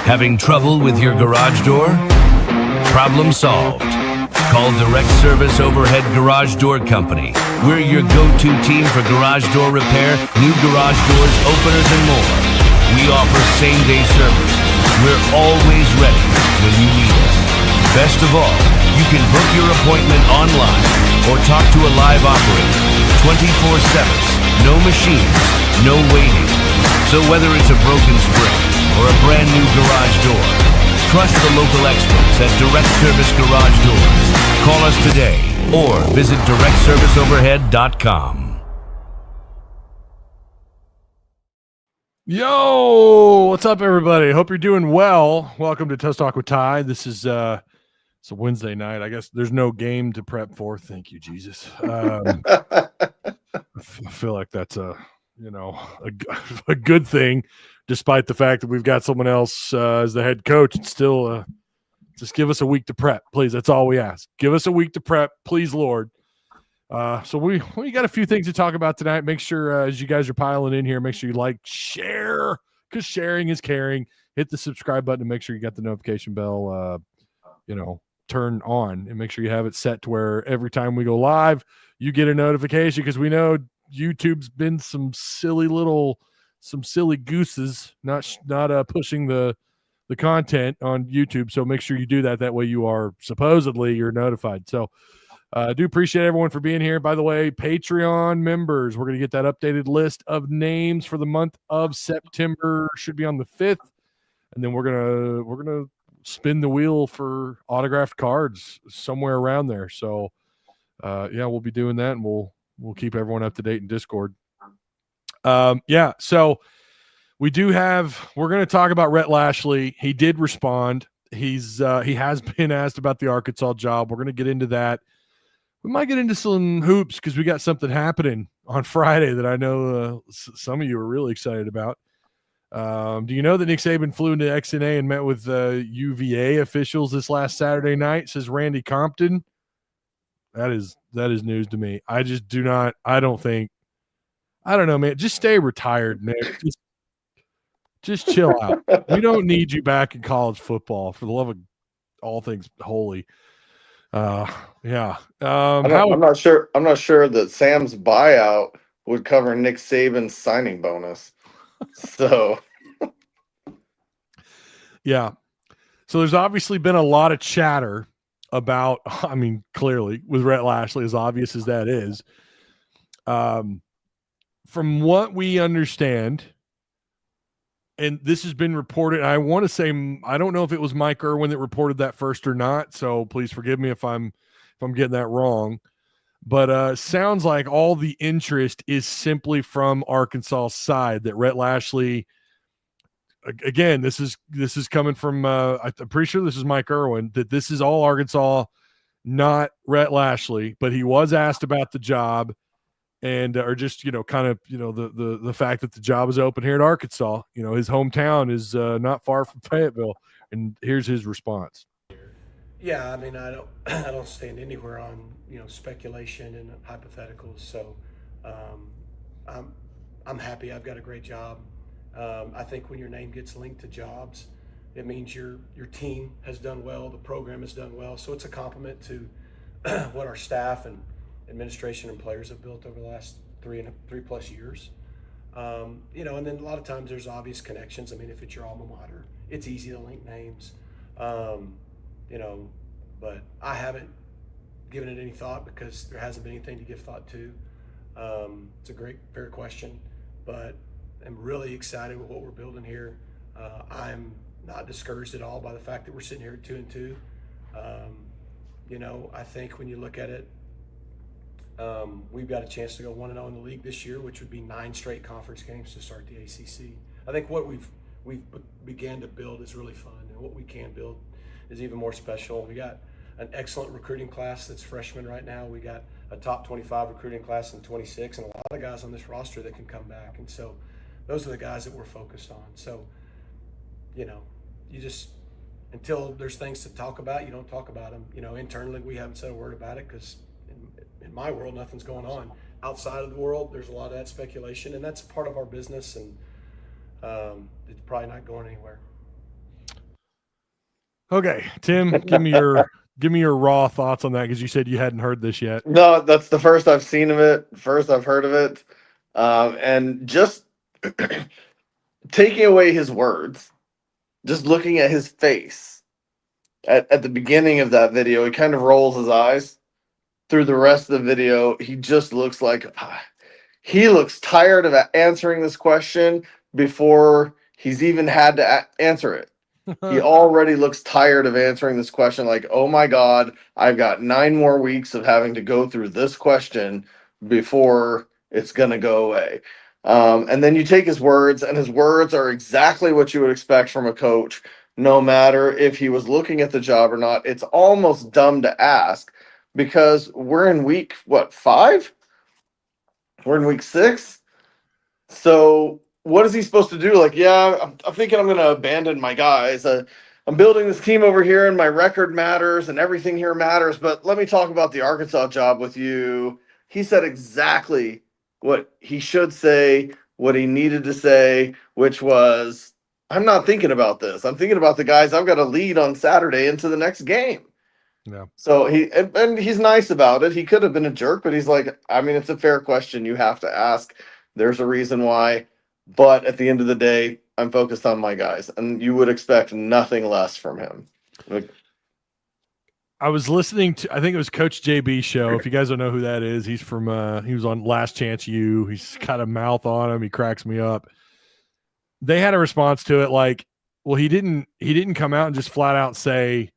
Having trouble with your garage door? Problem solved. Call Direct Service Overhead Garage Door Company. We're your go-to team for garage door repair, new garage doors, openers, and more. We offer same-day service. We're always ready when you need us. Best of all, you can book your appointment online or talk to a live operator 24/7. No machines, no waiting. So whether it's a broken spring or a brand new garage door, trust the local experts at Direct Service Garage Doors. Call us today or visit directserviceoverhead.com. Yo, what's up, everybody? Hope you're doing well. Welcome to Tusk Talk with Ty. This is it's a Wednesday night. I guess there's no game to prep for. Thank you, Jesus. I feel like that's a good thing, despite the fact that we've got someone else as the head coach. It's still just give us a week to prep, please. That's all we ask. Give us a week to prep, please, Lord. So we got a few things to talk about tonight. Make sure as you guys are piling in here, make sure you like, share, because sharing is caring. Hit the subscribe button and make sure you got the notification bell, turn on, and make sure you have it set to where every time we go live, you get a notification, because we know YouTube's been some silly gooses, not pushing the content on YouTube. So make sure you do that. That way you're notified. So I do appreciate everyone for being here. By the way, Patreon members, we're going to get that updated list of names for the month of September. Should be on the 5th. And then we're going to spin the wheel for autographed cards somewhere around there. So we'll be doing that, and we'll keep everyone up to date in Discord. So we're going to talk about Rhett Lashlee. He did respond. He has been asked about the Arkansas job. We're going to get into that. We might get into some hoops because we got something happening on Friday that I know some of you are really excited about. Do you know that Nick Saban flew into XNA and met with UVA officials this last Saturday night? Says Randy Compton. That is news to me. I don't know, man. Just stay retired, Nick. Just chill out. We don't need you back in college football, for the love of all things holy. I'm not sure that Sam's buyout would cover Nick Saban's signing bonus. So yeah. So there's obviously been a lot of chatter about, clearly with Rhett Lashley, as obvious as that is. From what we understand, and this has been reported, I want to say, I don't know if it was Mike Irwin that reported that first or not, so please forgive me if I'm getting that wrong. But sounds like all the interest is simply from Arkansas' side, that Rhett Lashley, again, this is coming from, I'm pretty sure this is Mike Irwin, that this is all Arkansas, not Rhett Lashley, but he was asked about the job. And or just the fact that the job is open here at Arkansas. His hometown is not far from Fayetteville, and here's his response. Yeah, I don't stand anywhere on speculation and hypotheticals. So I'm happy. I've got a great job. I think when your name gets linked to jobs, it means your team has done well, the program has done well. So it's a compliment to what our staff and administration and players have built over the last 3+ years. And then a lot of times there's obvious connections. If it's your alma mater, it's easy to link names. But I haven't given it any thought because there hasn't been anything to give thought to. It's a fair question, but I'm really excited with what we're building here. I'm not discouraged at all by the fact that we're sitting here at 2-2. I think when you look at it, we've got a chance to go 1-0 in the league this year, which would be 9 straight conference games to start the ACC. I think what we've began to build is really fun, and what we can build is even more special. We got an excellent recruiting class that's freshmen right now. We got a top 25 recruiting class in 26, and a lot of guys on this roster that can come back. And so those are the guys that we're focused on. So, you just, until there's things to talk about, you don't talk about them. Internally, we haven't said a word about it because in my world, nothing's going on. Outside of the world, there's a lot of that speculation, and that's part of our business, and it's probably not going anywhere. Okay, Tim, give me your raw thoughts on that because you said you hadn't heard this yet. No, that's the first I've seen of it. First I've heard of it. And just taking away his words, just looking at his face at the beginning of that video, he kind of rolls his eyes. Through the rest of the video, he just looks like he looks tired of answering this question before he's even had to answer it. He already looks tired of answering this question like, oh my God, I've got 9 more weeks of having to go through this question before it's going to go away. And then you take his words, and his words are exactly what you would expect from a coach, no matter if he was looking at the job or not. It's almost dumb to ask because we're in week, 5? We're in week 6. So what is he supposed to do? Like, yeah, I'm thinking I'm going to abandon my guys. I'm building this team over here, and my record matters, and everything here matters. But let me talk about the Arkansas job with you. He said exactly what he should say, what he needed to say, which was, I'm not thinking about this. I'm thinking about the guys I've got to lead on Saturday into the next game. Yeah. So and he's nice about it. He could have been a jerk, but he's like, I mean, it's a fair question you have to ask. There's a reason why. But at the end of the day, I'm focused on my guys, and you would expect nothing less from him. Like, I was listening to, I think it was Coach JB's show. If you guys don't know who that is, he's from, he was on Last Chance U. He's got a mouth on him. He cracks me up. They had a response to it like, well, he didn't come out and just flat out say,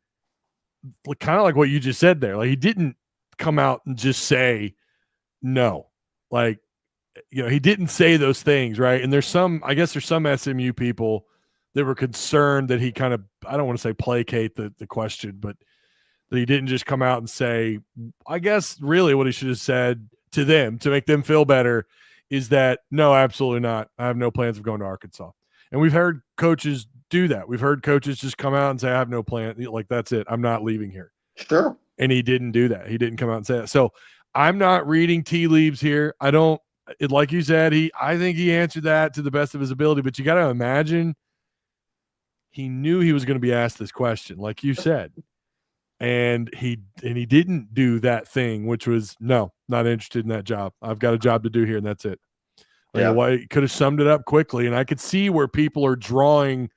kind of like what you just said there. Like, he didn't come out and just say no. Like, he didn't say those things, right? And there's some SMU people that were concerned that he kind of, I don't want to say placate the question, but that he didn't just come out and say, I guess really what he should have said to them to make them feel better is that, no, absolutely not. I have no plans of going to Arkansas. And we've heard coaches do that. We've heard coaches just come out and say, I have no plan. Like, that's it. I'm not leaving here. sure. And he didn't do that. He didn't come out and say that. So I'm not reading tea leaves here. Like you said, I think he answered that to the best of his ability, but you got to imagine he knew he was going to be asked this question, like you said. And he didn't do that thing, which was, no, not interested in that job. I've got a job to do here, and that's it. Yeah. Why he could have summed it up quickly, and I could see where people are drawing,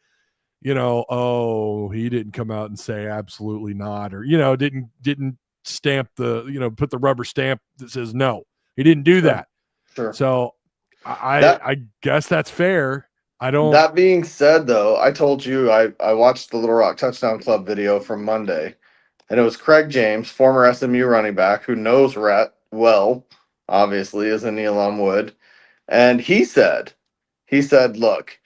oh, he didn't come out and say absolutely not, or didn't stamp the, put the rubber stamp that says no. He didn't do that. Sure. So I guess that's fair. That being said, though, I told you I watched the Little Rock Touchdown Club video from Monday, and it was Craig James, former SMU running back, who knows Rhett well, obviously, as any alum would. And he said, look,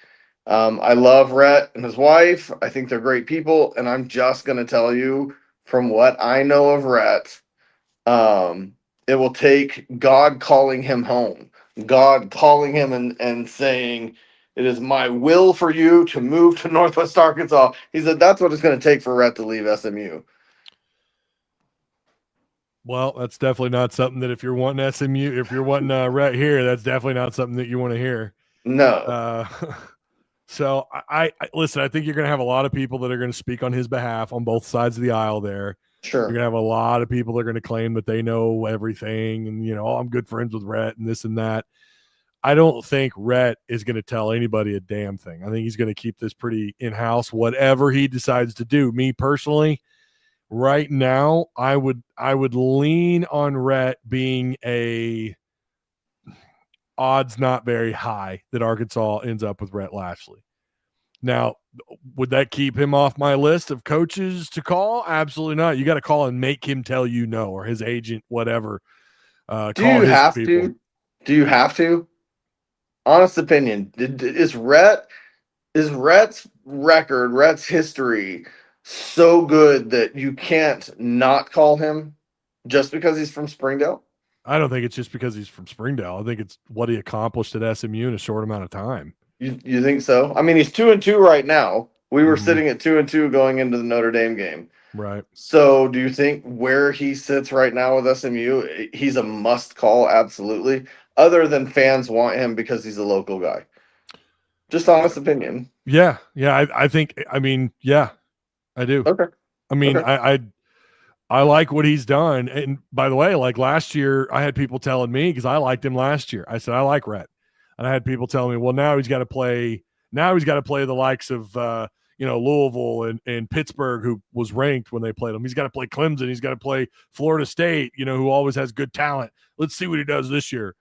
I love Rhett and his wife. I think they're great people. And I'm just going to tell you from what I know of Rhett, it will take God calling him home, God calling him and saying, it is my will for you to move to Northwest Arkansas. He said that's what it's going to take for Rhett to leave SMU. Well, that's definitely not something that if you're wanting SMU, if you're wanting Rhett here, that's definitely not something that you want to hear. No. So I listen, I think you're going to have a lot of people that are going to speak on his behalf on both sides of the aisle there. Sure. You're going to have a lot of people that are going to claim that they know everything and, I'm good friends with Rhett and this and that. I don't think Rhett is going to tell anybody a damn thing. I think he's going to keep this pretty in-house, whatever he decides to do. Me personally, right now, I would lean on Rhett being a odds not very high that Arkansas ends up with Rhett Lashley. Now, would that keep him off my list of coaches to call? Absolutely not. You got to call and make him tell you no, or his agent, whatever. Do you have to? Do you have to? Honest opinion, is Rhett's record, Rhett's history so good that you can't not call him just because he's from Springdale? I don't think it's just because he's from Springdale. I think it's what he accomplished at SMU in a short amount of time. You think so? I mean, he's 2-2 right now. We were sitting at 2-2 going into the Notre Dame game. Right. So do you think where he sits right now with SMU, he's a must call? Absolutely. Other than fans want him because he's a local guy. Just honest opinion. Yeah. I think, yeah. I do. Okay. I mean, Okay. I like what he's done. And by the way, like last year, I had people telling me, because I liked him last year. I said, I like Rhett. And I had people telling me, well, now he's got to play the likes of Louisville and Pittsburgh, who was ranked when they played him. He's got to play Clemson. He's got to play Florida State, who always has good talent. Let's see what he does this year.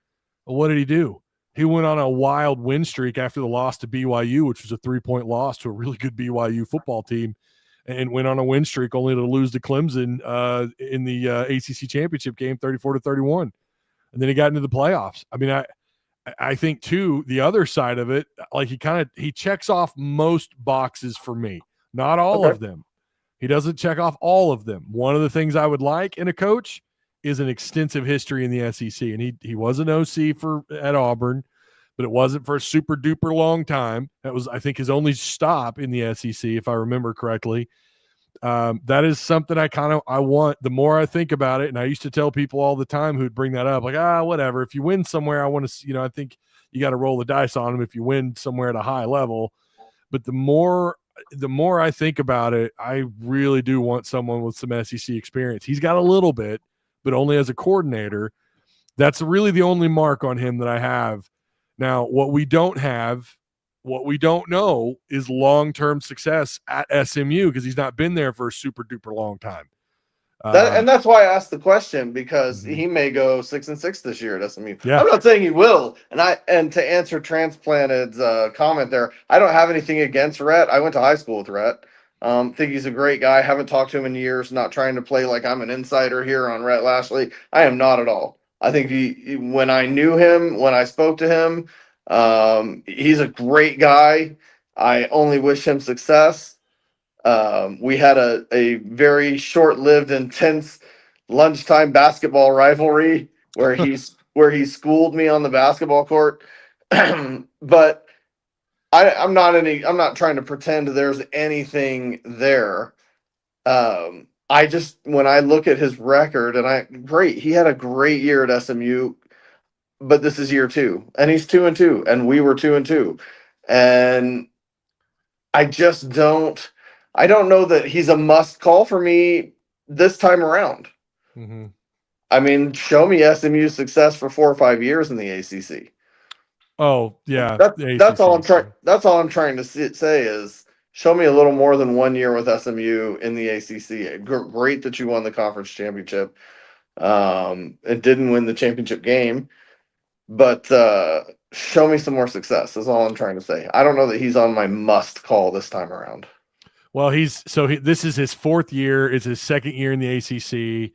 Well, what did he do? He went on a wild win streak after the loss to BYU, which was a 3-point loss to a really good BYU football team, and went on a win streak only to lose to Clemson in the ACC championship game, 34-31. And then he got into the playoffs. I mean, I think too, the other side of it, like he checks off most boxes for me, not all of them. He doesn't check off all of them. One of the things I would like in a coach is an extensive history in the SEC. And he was an OC at Auburn, but it wasn't for a super duper long time. That was, I think, his only stop in the SEC, if I remember correctly. That is something I want. The more I think about it, and I used to tell people all the time who'd bring that up, like, whatever. If you win somewhere, I want to, I think you got to roll the dice on them if you win somewhere at a high level. But the more I think about it, I really do want someone with some SEC experience. He's got a little bit, but only as a coordinator. That's really the only mark on him that I have. Now, what we don't know is long-term success at SMU, because he's not been there for a super duper long time. And that's why I asked the question, because he may go 6-6 this year at SMU. Yeah. I'm not saying he will. And to answer Transplanted's comment there, I don't have anything against Rhett. I went to high school with Rhett. Think he's a great guy. Haven't talked to him in years. Not trying to play like I'm an insider here on Rhett Lashley. I am not at all. I think when I knew him, when I spoke to him, he's a great guy. I only wish him success. We had a very short-lived, intense lunchtime basketball rivalry where he schooled me on the basketball court. But I'm not trying to pretend there's anything there. When I look at his record, he had a great year at SMU, but this is year 2, and he's 2-2, and we were 2-2, and I don't know that he's a must call for me this time around. Mm-hmm. I mean, show me SMU's success for 4 or 5 years in the ACC. Oh yeah, that's all I'm trying. That's all I'm trying to say is show me a little more than 1 year with SMU in the ACC. Great that you won the conference championship. It didn't win the championship game, but show me some more success. Is all I'm trying to say. I don't know that he's on my must call this time around. Well, this is his 4th year. It's his 2nd year in the ACC.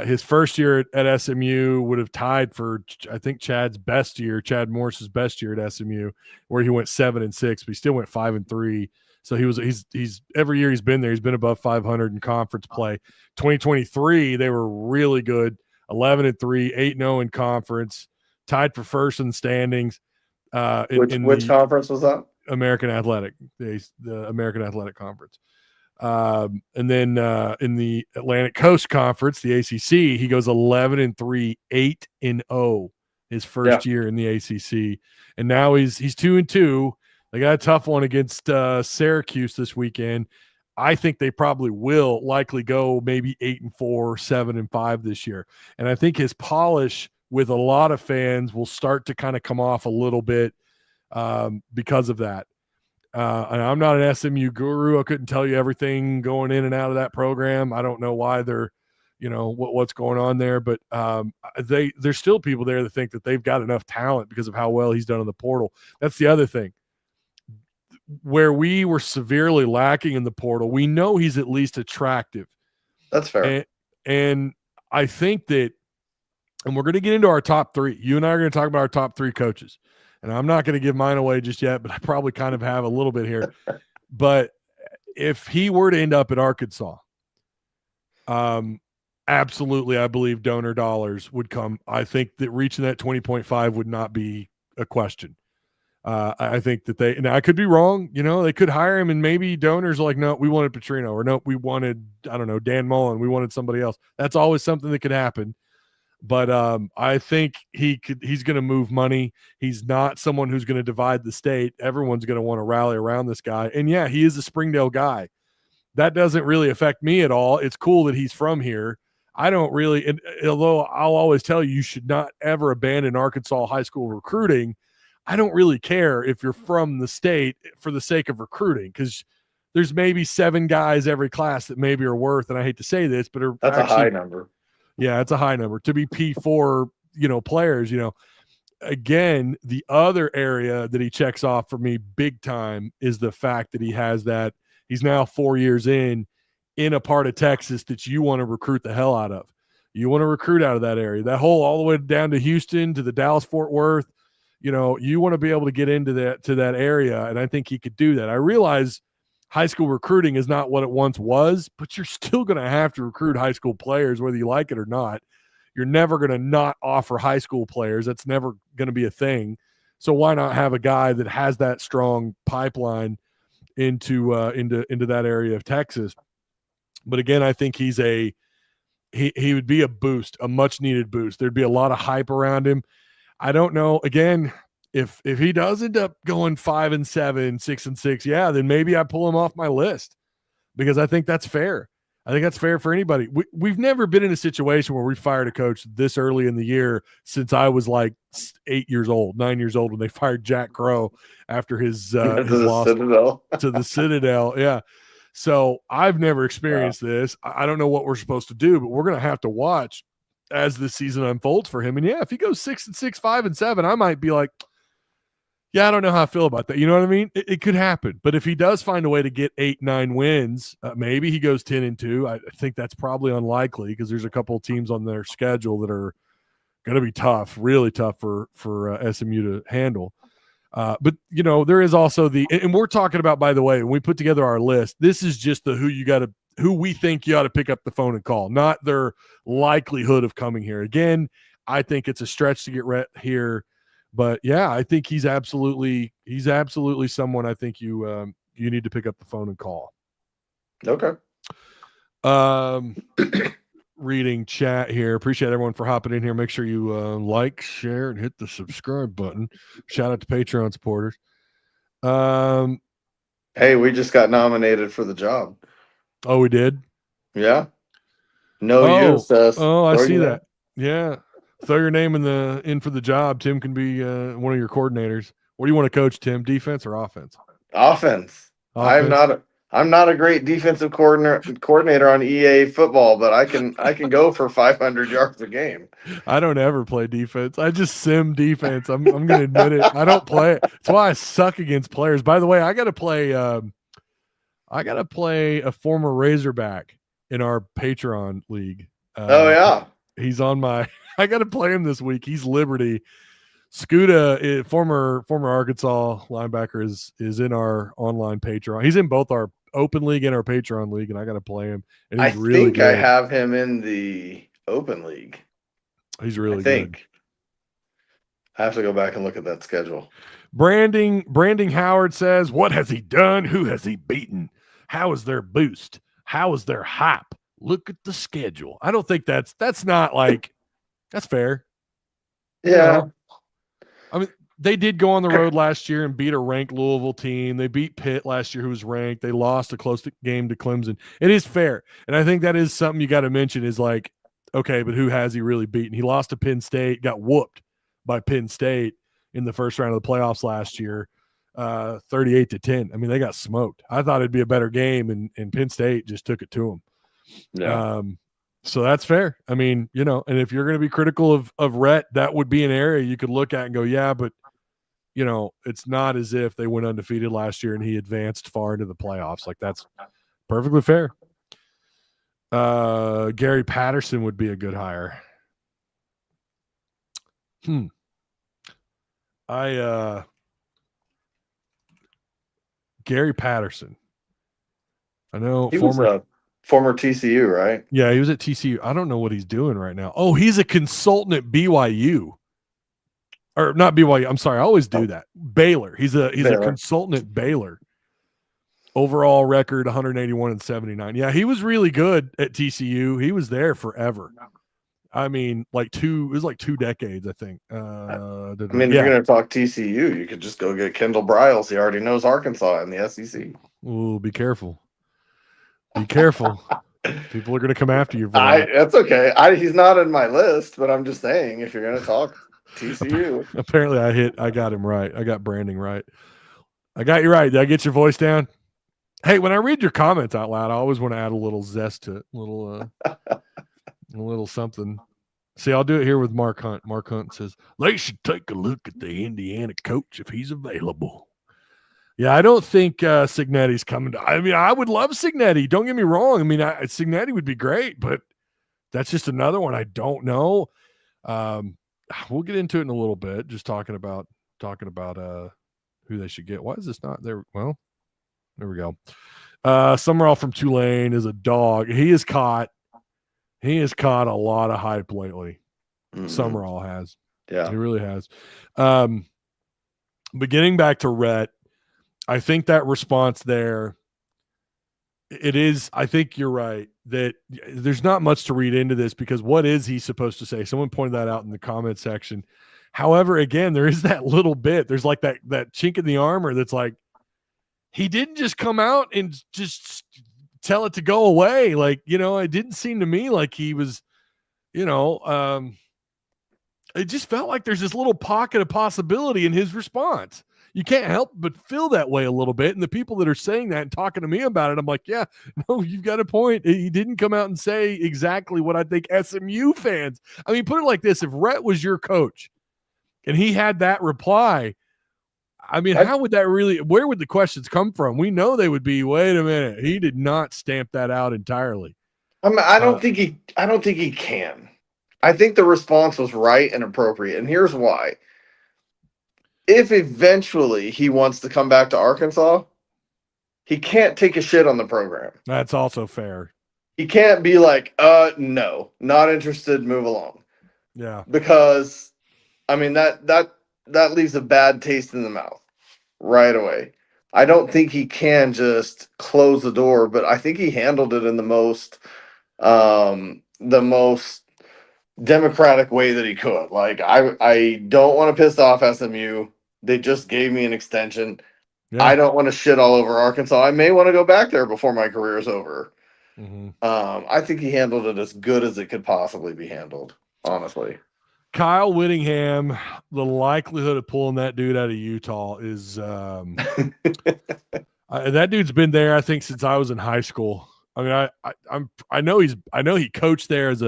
His first year at SMU would have tied for, I think, Chad Morris's best year at SMU, where he went 7-6, but he still went 5-3. So he's every year he's been there, he's been above 500 in conference play. 2023, they were really good, 11-3, 8-0 in conference, tied for first in the standings. Which conference was that? American Athletic, the American Athletic Conference. And then in the Atlantic Coast Conference, the ACC, he goes 11-3, 8-0 his first year in the ACC, and now he's 2-2. They got a tough one against Syracuse this weekend. I think they probably will likely go maybe 8-4, 7-5 this year, and I think his polish with a lot of fans will start to kind of come off a little bit because of that. And I'm not an SMU guru. I couldn't tell you everything going in and out of that program. I don't know why they're, what's going on there, but there's still people there that think that they've got enough talent because of how well he's done in the portal. That's the other thing. Where we were severely lacking in the portal, we know he's at least attractive. That's fair. And I think that, and we're going to get into our top 3. You and I are going to talk about our top 3 coaches. And I'm not going to give mine away just yet, but I probably kind of have a little bit here. But if he were to end up at Arkansas, absolutely, I believe donor dollars would come. I think that reaching that 20.5 would not be a question. I think that and I could be wrong. They could hire him and maybe donors are like, no, we wanted Petrino, or no, we wanted, I don't know, Dan Mullen. We wanted somebody else. That's always something that could happen. But I think he's going to move money. He's not someone who's going to divide the state. Everyone's going to want to rally around this guy. And yeah, he is a Springdale guy. that doesn't really affect me at all. It's cool that he's from here. I don't really, and although I'll always tell you, you should not ever abandon Arkansas high school recruiting. I don't really care if you're from the state for the sake of recruiting, because there's maybe 7 guys every class that maybe are worth, and I hate to say this, but that's actually a high number. Yeah, it's a high number to be P4, players, Again, the other area that he checks off for me big time is the fact that he has that he's now 4 years in a part of Texas that you want to recruit the hell out of. You want to recruit out of that area, that whole all the way down to Houston, to the Dallas-Fort Worth. You want to be able to get into that area, and I think he could do that. I realize high school recruiting is not what it once was, but you're still going to have to recruit high school players, whether you like it or not. You're never going to not offer high school players. That's never going to be a thing. So why not have a guy that has that strong pipeline into that area of Texas? But again, I think he would be a boost, a much needed boost. There'd be a lot of hype around him. I don't know. Again, if he does end up going 5-7, 6-6, yeah, then maybe I pull him off my list, because I think that's fair. I think that's fair for anybody. We've never been in a situation where we fired a coach this early in the year since I was like 9 years old when they fired Jack Crow after his loss to the Citadel. Yeah. So I've never experienced this. I don't know what we're supposed to do, but we're going to have to watch as the season unfolds for him. And yeah, if he goes 6-6, 5-7, I might be like, yeah, I don't know how I feel about that. You know what I mean? It could happen. But if he does find a way to get 8-9 wins, maybe he goes 10-2. I think that's probably unlikely, because there's a couple of teams on their schedule that are going to be tough, really tough for SMU to handle. But there is also and we're talking about, by the way, when we put together our list, this is just the who we think you ought to pick up the phone and call, not their likelihood of coming here. Again, I think it's a stretch to get Rhett here. But yeah, I think he's absolutely someone I think you need to pick up the phone and call. Okay. Reading chat here. Appreciate everyone for hopping in here. Make sure you like, share, and hit the subscribe button. Shout out to Patreon supporters. Hey, we just got nominated for the job. Oh, we did? Yeah. I see that. Yeah. Throw your name in for the job. Tim can be one of your coordinators. What do you want to coach, Tim? Defense or offense? Offense. I'm not a great defensive coordinator on EA football, but I can go for 500 yards a game. I don't ever play defense. I just sim defense. I'm going to admit it. I don't play it. That's why I suck against players. By the way, I got to play a former Razorback in our Patreon league. He's on my I got to play him this week. He's Liberty. Scuda, former Arkansas linebacker, is in our online Patreon. He's in both our open league and our Patreon league, and I got to play him. And he's really good. I have him in the open league. He's really good. I have to go back and look at that schedule. Branding Howard says, "What has he done? Who has he beaten? How is their boost? How is their hype? Look at the schedule." I don't think that's not like that's fair. Yeah. I mean, they did go on the road last year and beat a ranked Louisville team. They beat Pitt last year, who was ranked. They lost a close game to Clemson. It is fair. And I think that is something you got to mention is like, okay, but who has he really beaten? He lost to Penn State, got whooped by Penn State in the first round of the playoffs last year, 38-10. I mean, they got smoked. I thought it'd be a better game, and Penn State just took it to them. Yeah. So that's fair. I mean, and if you're going to be critical of Rhett, that would be an area you could look at and go, yeah, but, it's not as if they went undefeated last year and he advanced far into the playoffs. Like, that's perfectly fair. Gary Patterson would be a good hire. Gary Patterson. I know he was a former TCU, right? Yeah, he was at TCU. I don't know what he's doing right now. Oh, he's a consultant at BYU. Or not BYU. I'm sorry. I always do that. Baylor. He's a consultant at Baylor. Overall record 181-79. Yeah, he was really good at TCU. He was there forever. I mean, it was like 2 decades, I think. If you're going to talk TCU, you could just go get Kendall Briles. He already knows Arkansas and the SEC. Ooh, be careful. Be careful. People are going to come after you for that. That's okay. He's not in my list, but I'm just saying if you're going to talk TCU. Apparently I got him right. I got branding right. I got you right. Did I get your voice down? Hey, when I read your comments out loud, I always want to add a little zest to it, a little something. See, I'll do it here with Mark Hunt. Mark Hunt says, they should take a look at the Indiana coach if he's available. Yeah, I don't think Cignetti's coming to. I mean, I would love Cignetti. Don't get me wrong. I mean, Cignetti would be great, but that's just another one I don't know. We'll get into it in a little bit. Just talking about who they should get. Why is this not there? Well, there we go. Summerall from Tulane is a dog. He has caught a lot of hype lately. Mm-hmm. Summerall has. Yeah. He really has. But getting back to Rhett, I think that response there, it is, I think you're right, that there's not much to read into this because what is he supposed to say? Someone pointed that out in the comment section. However, again, there is that little bit. There's like that chink in the armor that's like, he didn't just come out and just tell it to go away. Like, it didn't seem to me like he was, it just felt like there's this little pocket of possibility in his response. You can't help but feel that way a little bit. And the people that are saying that and talking to me about it, I'm like, yeah, no, you've got a point. He didn't come out and say exactly what I think SMU fans. I mean, put it like this. If Rhett was your coach and he had that reply, I mean, how would that really, where would the questions come from? We know they would be, wait a minute, he did not stamp that out entirely. I don't think he can. I think the response was right and appropriate. And here's why. If eventually he wants to come back to Arkansas, he can't take a shit on the program. That's also fair. He can't be like, no, not interested, move along. Yeah. Because, I mean, that leaves a bad taste in the mouth right away. I don't think he can just close the door, but I think he handled it in the most democratic way that he could. Like, I don't want to piss off SMU. They just gave me an extension. Yeah. I don't want to shit all over Arkansas. I may want to go back there before my career is over. Mm-hmm. I think he handled it as good as it could possibly be handled, honestly. Kyle Whittingham, the likelihood of pulling that dude out of Utah is that dude's been there, I think, since I was in high school. I mean, I know he coached there as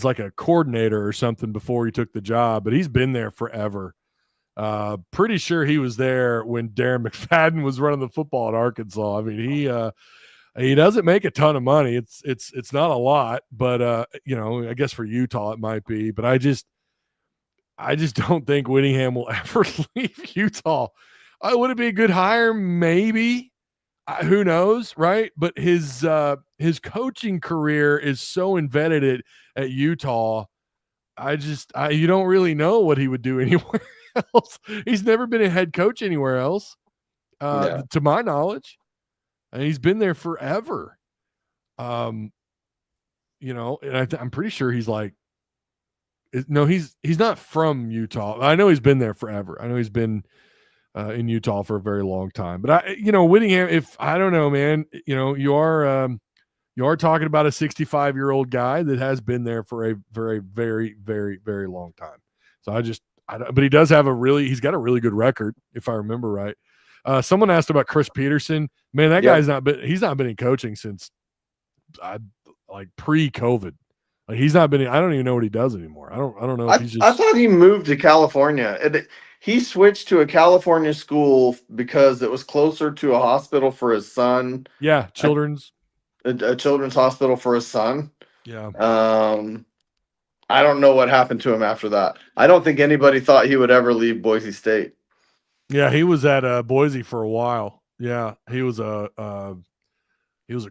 like a coordinator or something before he took the job, but he's been there forever. Pretty sure he was there when Darren McFadden was running the football at Arkansas. I mean, he doesn't make a ton of money. It's not a lot, but I guess for Utah it might be. But I just don't think Whittingham will ever leave Utah. Would it be a good hire? Maybe. Who knows, right? But his coaching career is so embedded at Utah. You don't really know what he would do anywhere else. He's never been a head coach anywhere else, to my knowledge. And he's been there forever. And I'm pretty sure he's like, no, he's not from Utah. I know he's been there forever. I know he's been in Utah for a very long time. But Whittingham, I don't know, man, you are talking about a 65-year-old guy that has been there for a very, very, very, very long time. So but he does have he's got a really good record, if I remember right. Someone asked about Chris Peterson. Man, that guy's he's not been in coaching since like pre-COVID. Like he's not been. I don't even know what he does anymore. I don't know if he's just. I thought he moved to California. He switched to a California school because it was closer to a hospital for his son. Yeah, children's. A children's hospital for his son. Yeah. I don't know what happened to him after that. I don't think anybody thought he would ever leave Boise State. Yeah, he was at Boise for a while. Yeah, he was a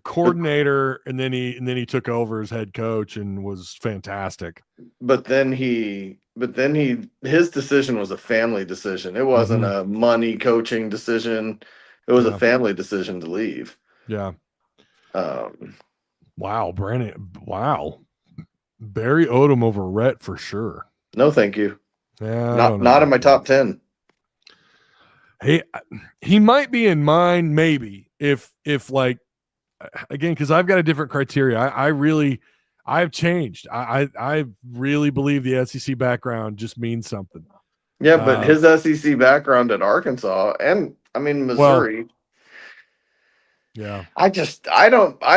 coordinator, and then he took over as head coach and was fantastic. But then his decision was a family decision. It wasn't a money coaching decision. It was a family decision to leave. Yeah. Wow, Brandon. Wow. Barry Odom over Rhett for sure. No, thank you. Yeah, not in my top 10. He might be in mine, maybe if like again, because I've got a different criteria. I've changed. I really believe the SEC background just means something. Yeah, but his SEC background at Arkansas and Missouri. Well, yeah. I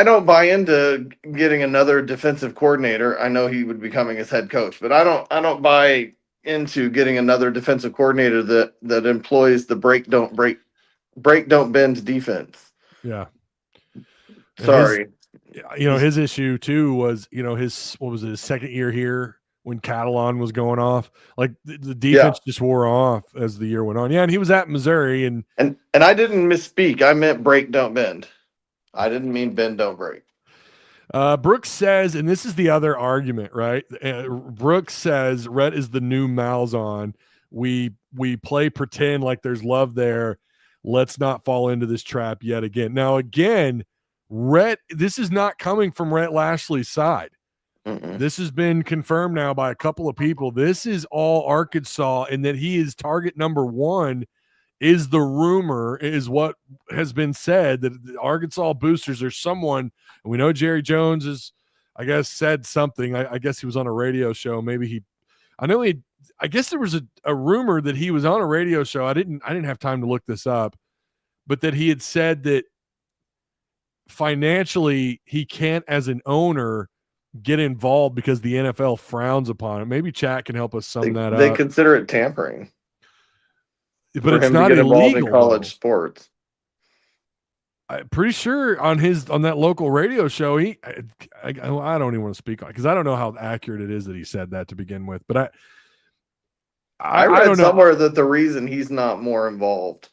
don't buy into getting another defensive coordinator. I know he would be becoming his head coach, but I don't buy into getting another defensive coordinator that employs the break don't bend defense. Yeah. Sorry. His issue too was, his second year here when Catalan was going off. Like the defense just wore off as the year went on. Yeah, and he was at Missouri and I didn't misspeak. I meant break don't bend. I didn't mean bend don't break. Brooks says, and this is the other argument, right? Brooks says Rhett is the new Malzahn. We play pretend like there's love there. Let's not fall into this trap yet again. Now, again, Rhett, this is not coming from Rhett Lashley's side. Mm-mm. This has been confirmed now by a couple of people. This is all Arkansas, and that he is target number one is the rumor, is what has been said, that the Arkansas boosters are someone, and we know Jerry Jones is, I guess, said something. I guess he was on a radio show. Maybe I guess there was a rumor that he was on a radio show. I didn't have time to look this up, but that he had said that financially he can't, as an owner, get involved because the NFL frowns upon it. Maybe chat can help us sum that up. They consider it tampering. But it's not illegal in college sports. I'm pretty sure on that local radio show, I don't even want to speak on it because I don't know how accurate it is that he said that to begin with. But I read somewhere that the reason he's not more involved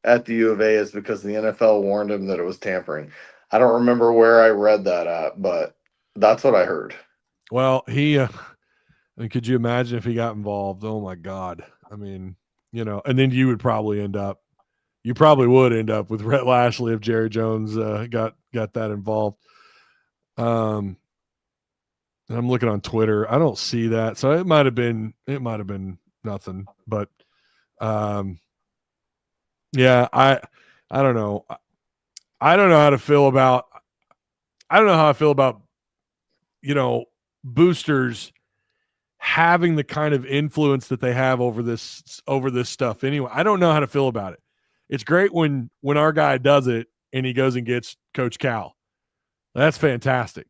at the U of A is because the NFL warned him that it was tampering. I don't remember where I read that at, but that's what I heard. Well, could you imagine if he got involved? Oh my God. I mean, and then you would probably end up with Rhett Lashley if Jerry Jones got that involved. And I'm looking on Twitter. I don't see that. So it might have been nothing, but yeah, I don't know. I don't know how I feel about boosters having the kind of influence that they have over this stuff. Anyway, I don't know how to feel about it. It's great when our guy does it and he goes and gets Coach Cal. That's fantastic.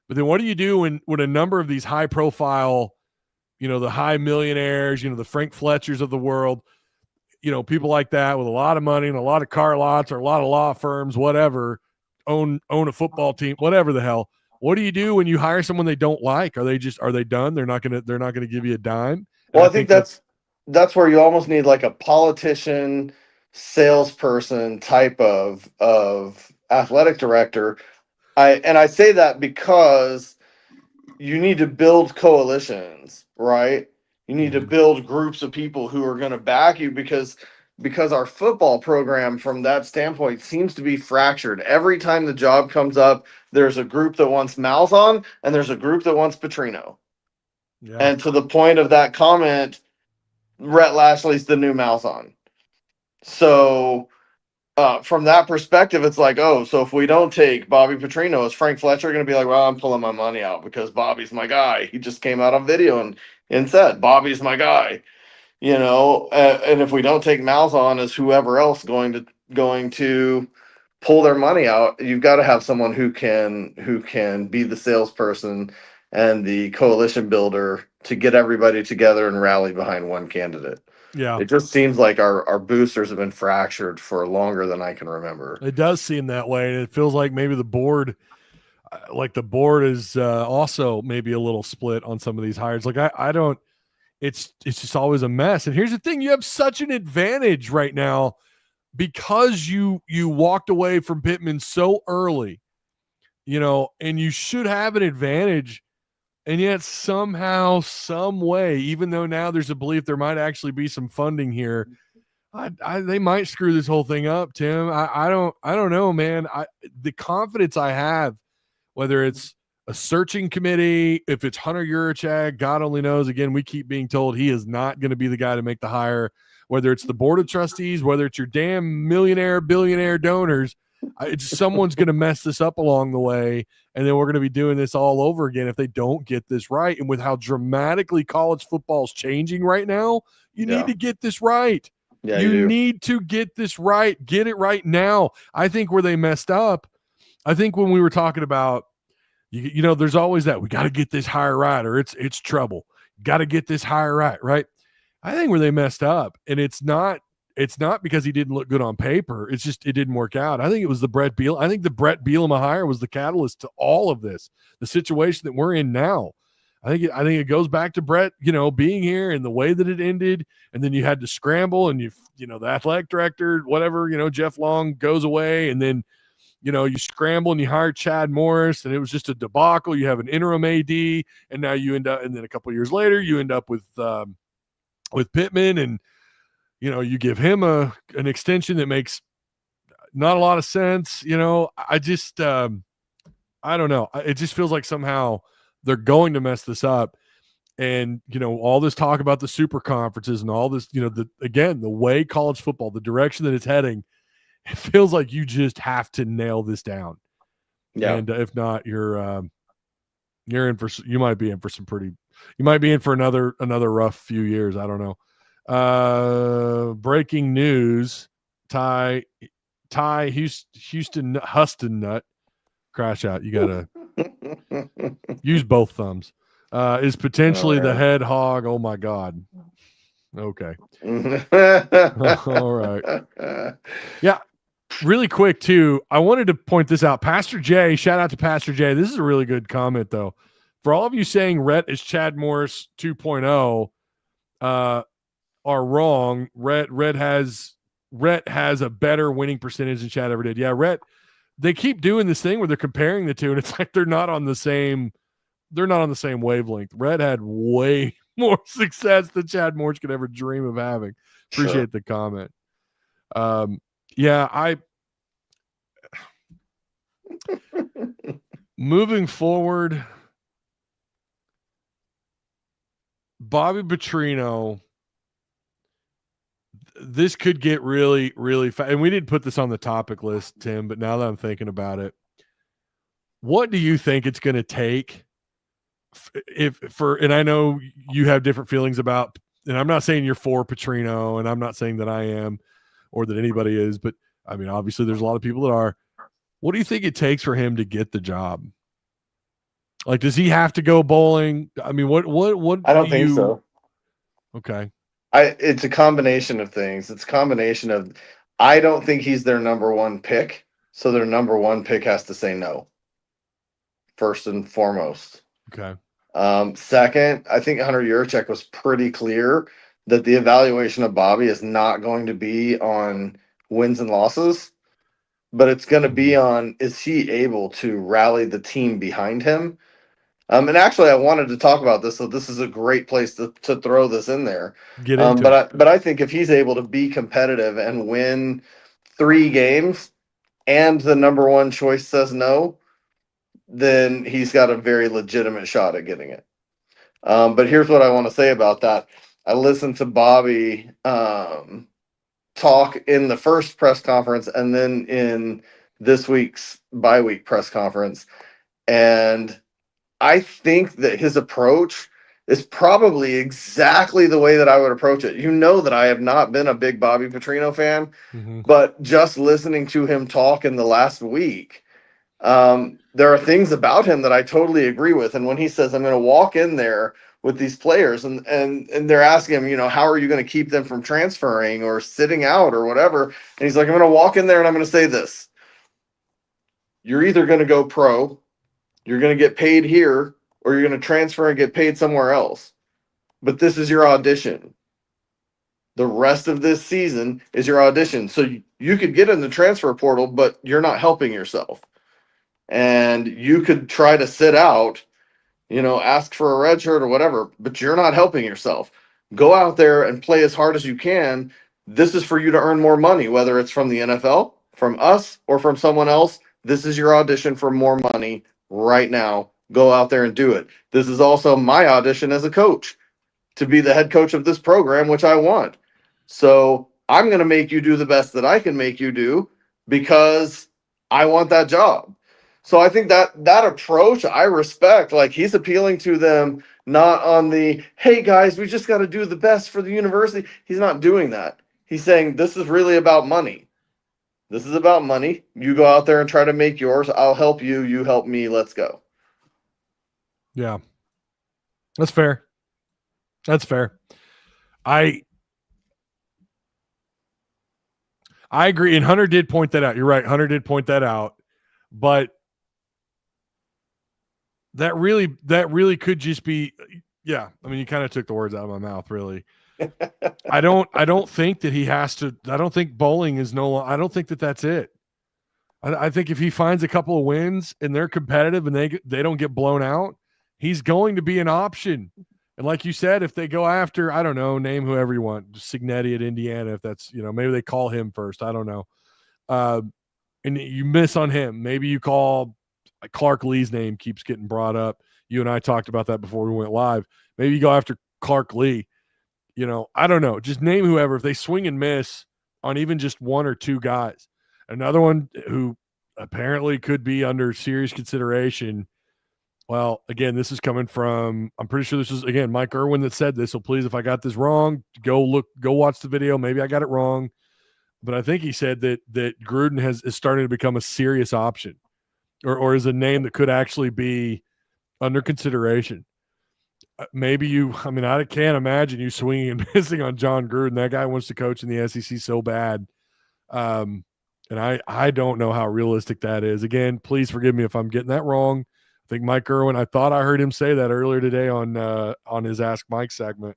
But then what do you do when a number of these high profile, the high millionaires, the Frank Fletchers of the world, people like that with a lot of money and a lot of car lots or a lot of law firms, whatever, own a football team, whatever the hell. What do you do when you hire someone they don't like? Are they done? They're not gonna give you a dime. Well, I think that's where you almost need like a politician, salesperson type of athletic director. I say that because you need to build coalitions, right? You need to build groups of people who are going to back you because our football program from that standpoint seems to be fractured. Every time the job comes up, there's a group that wants Malzahn and there's a group that wants Petrino. Yeah. And to the point of that comment, Rhett Lashley's the new Malzahn. So from that perspective, it's like, oh, so if we don't take Bobby Petrino, is Frank Fletcher going to be like, well, I'm pulling my money out because Bobby's my guy. He just came out on video and said, Bobby's my guy. And if we don't take Malzahn as whoever else going to pull their money out, you've got to have someone who can be the salesperson and the coalition builder to get everybody together and rally behind one candidate. Yeah. It just seems like our boosters have been fractured for longer than I can remember. It does seem that way. And it feels like maybe the board is also maybe a little split on some of these hires. Like I don't, it's just always a mess. And here's the thing, you have such an advantage right now because you walked away from Pittman so early, and you should have an advantage. And yet somehow, some way, even though now there's a belief there might actually be some funding here, they might screw this whole thing up, Tim. I don't know, man. The confidence I have, whether it's a searching committee, if it's Hunter Yurachek, God only knows. Again, we keep being told he is not going to be the guy to make the hire. Whether it's the board of trustees, whether it's your damn millionaire, billionaire donors, Someone's going to mess this up along the way, and then we're going to be doing this all over again if they don't get this right. And with how dramatically college football is changing right now, you need to get this right. Yeah, you need to get this right. Get it right now. I think where they messed up, I think when we were talking about, you know, there's always that, we got to get this hire right or it's trouble. Got to get this hire right? I think where they messed up, and it's not because he didn't look good on paper. It's just it didn't work out. I think it was the Brett Bielema. I think the Brett Bielema hire was the catalyst to all of this, the situation that we're in now. I think it goes back to Brett, you know, being here and the way that it ended, and then you had to scramble, and you know, the athletic director, whatever, you know, Jeff Long goes away, and then, you know, you scramble and you hire Chad Morris, and it was just a debacle. You have an interim AD, and now you end up, and then a couple of years later, you end up with Pittman, and you know, you give him an extension that makes not a lot of sense. You know, I just I don't know. It just feels like somehow they're going to mess this up. And, you know, all this talk about the super conferences and all this, you know, the way college football, the direction that it's heading, it feels like you just have to nail this down. Yeah. And if not, you might be in for another rough few years. I don't know. Breaking news: Ty Houston Huston Nut crash out. You gotta use both thumbs. Is potentially the head hog. Oh my God. Okay. All right. Yeah. Really quick too. I wanted to point this out. Pastor Jay, shout out to Pastor Jay. This is a really good comment though. For all of you saying Rhett is Chad Morris 2.0, are wrong. Rhett has a better winning percentage than Chad ever did. Yeah, Rhett, they keep doing this thing where they're comparing the two, and it's like they're not on the same wavelength. Rhett had way more success than Chad Morris could ever dream of having. Appreciate the comment. Yeah, moving forward, Bobby Petrino, this could get really, really fast. And we didn't put this on the topic list, Tim, but now that I'm thinking about it, what do you think it's going to take and I know you have different feelings about, and I'm not saying you're for Petrino, and I'm not saying that I am or that anybody is, but I mean, obviously there's a lot of people that are. What do you think it takes for him to get the job? Like, does he have to go bowling? I mean, what I don't think so. Okay. It's a combination of things. It's a combination of, I don't think he's their number one pick, so their number one pick has to say no, first and foremost. Okay. Second, I think Hunter Yurachek was pretty clear that the evaluation of Bobby is not going to be on wins and losses, but it's going to be on, is he able to rally the team behind him? And actually, I wanted to talk about this, so this is a great place to throw this in there. Get into it. But I think if he's able to be competitive and win 3 games and the number one choice says no, then he's got a very legitimate shot at getting it. But here's what I want to say about that. I listened to Bobby talk in the first press conference and then in this week's bye-week press conference, and I think that his approach is probably exactly the way that I would approach it. You know that I have not been a big Bobby Petrino fan, but just listening to him talk in the last week, there are things about him that I totally agree with. And when he says, I'm going to walk in there with these players and they're asking him, you know, how are you going to keep them from transferring or sitting out or whatever? And he's like, I'm going to walk in there and I'm going to say this. You're either going to go pro, you're going to get paid here, or you're going to transfer and get paid somewhere else. But this is your audition. The rest of this season is your audition. So you could get in the transfer portal, but you're not helping yourself. And you could try to sit out, you know, ask for a red shirt or whatever, but you're not helping yourself. Go out there and play as hard as you can. This is for you to earn more money, whether it's from the NFL, from us, or from someone else. This is your audition for more money right now. Go out there and do it. This is also my audition as a coach to be the head coach of this program, which I want. So I'm going to make you do the best that I can make you do because I want that job. So I think that approach I respect. Like, he's appealing to them, not on the, hey guys, we just got to do the best for the university. He's not doing that. He's saying this is really about money. This is about money. You go out there and try to make yours. I'll help you. You help me. Let's go. Yeah. That's fair. That's fair. I agree. And Hunter did point that out. You're right. Hunter did point that out. But that really could just be, yeah. I mean, you kind of took the words out of my mouth, really. I don't think that he has to. I don't think bowling is I don't think that that's it. I think if he finds a couple of wins and they're competitive and they don't get blown out, he's going to be an option. And like you said, if they go after, I don't know, name whoever you want, Signetti at Indiana, if that's, maybe they call him first. I don't know. And you miss on him. Maybe you call Clark Lee's name keeps getting brought up. You and I talked about that before we went live. Maybe you go after Clark Lee. I don't know. Just name whoever. If they swing and miss on even just one or two guys. Another one who apparently could be under serious consideration. Well, again, this is coming from, I'm pretty sure this is, again, Mike Irwin that said this. So please, if I got this wrong, go watch the video. Maybe I got it wrong. But I think he said that Gruden is starting to become a serious option or is a name that could actually be under consideration. Maybe I can't imagine you swinging and missing on John Gruden. That guy wants to coach in the SEC so bad. And I don't know how realistic that is. Again, please forgive me if I'm getting that wrong. I think Mike Irwin, I thought I heard him say that earlier today on his Ask Mike segment.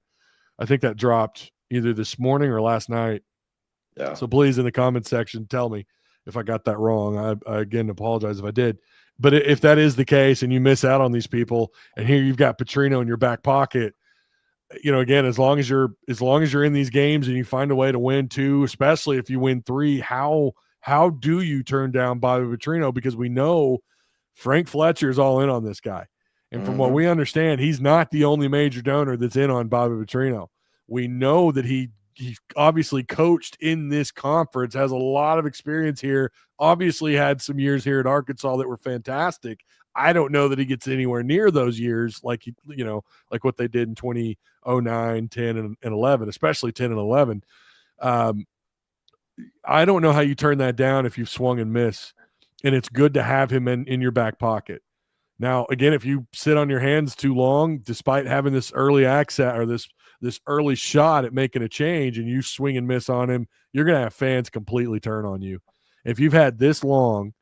I think that dropped either this morning or last night. Yeah. So please, in the comment section, tell me if I got that wrong. I again apologize if I did. But if that is the case and you miss out on these people, and here you've got Petrino in your back pocket, again, as long as you're in these games and you find a way to win 2, especially if you win 3, how do you turn down Bobby Petrino? Because we know Frank Fletcher is all in on this guy. And from what we understand, he's not the only major donor that's in on Bobby Petrino. We know that he obviously coached in this conference, has a lot of experience here, obviously had some years here at Arkansas that were fantastic. I don't know that he gets anywhere near those years like what they did in 2009, 10, and 11, especially 10 and 11. I don't know how you turn that down if you've swung and missed, and it's good to have him in your back pocket. Now, again, if you sit on your hands too long, despite having this early access or this early shot at making a change, and you swing and miss on him, you're going to have fans completely turn on you. If you've had this long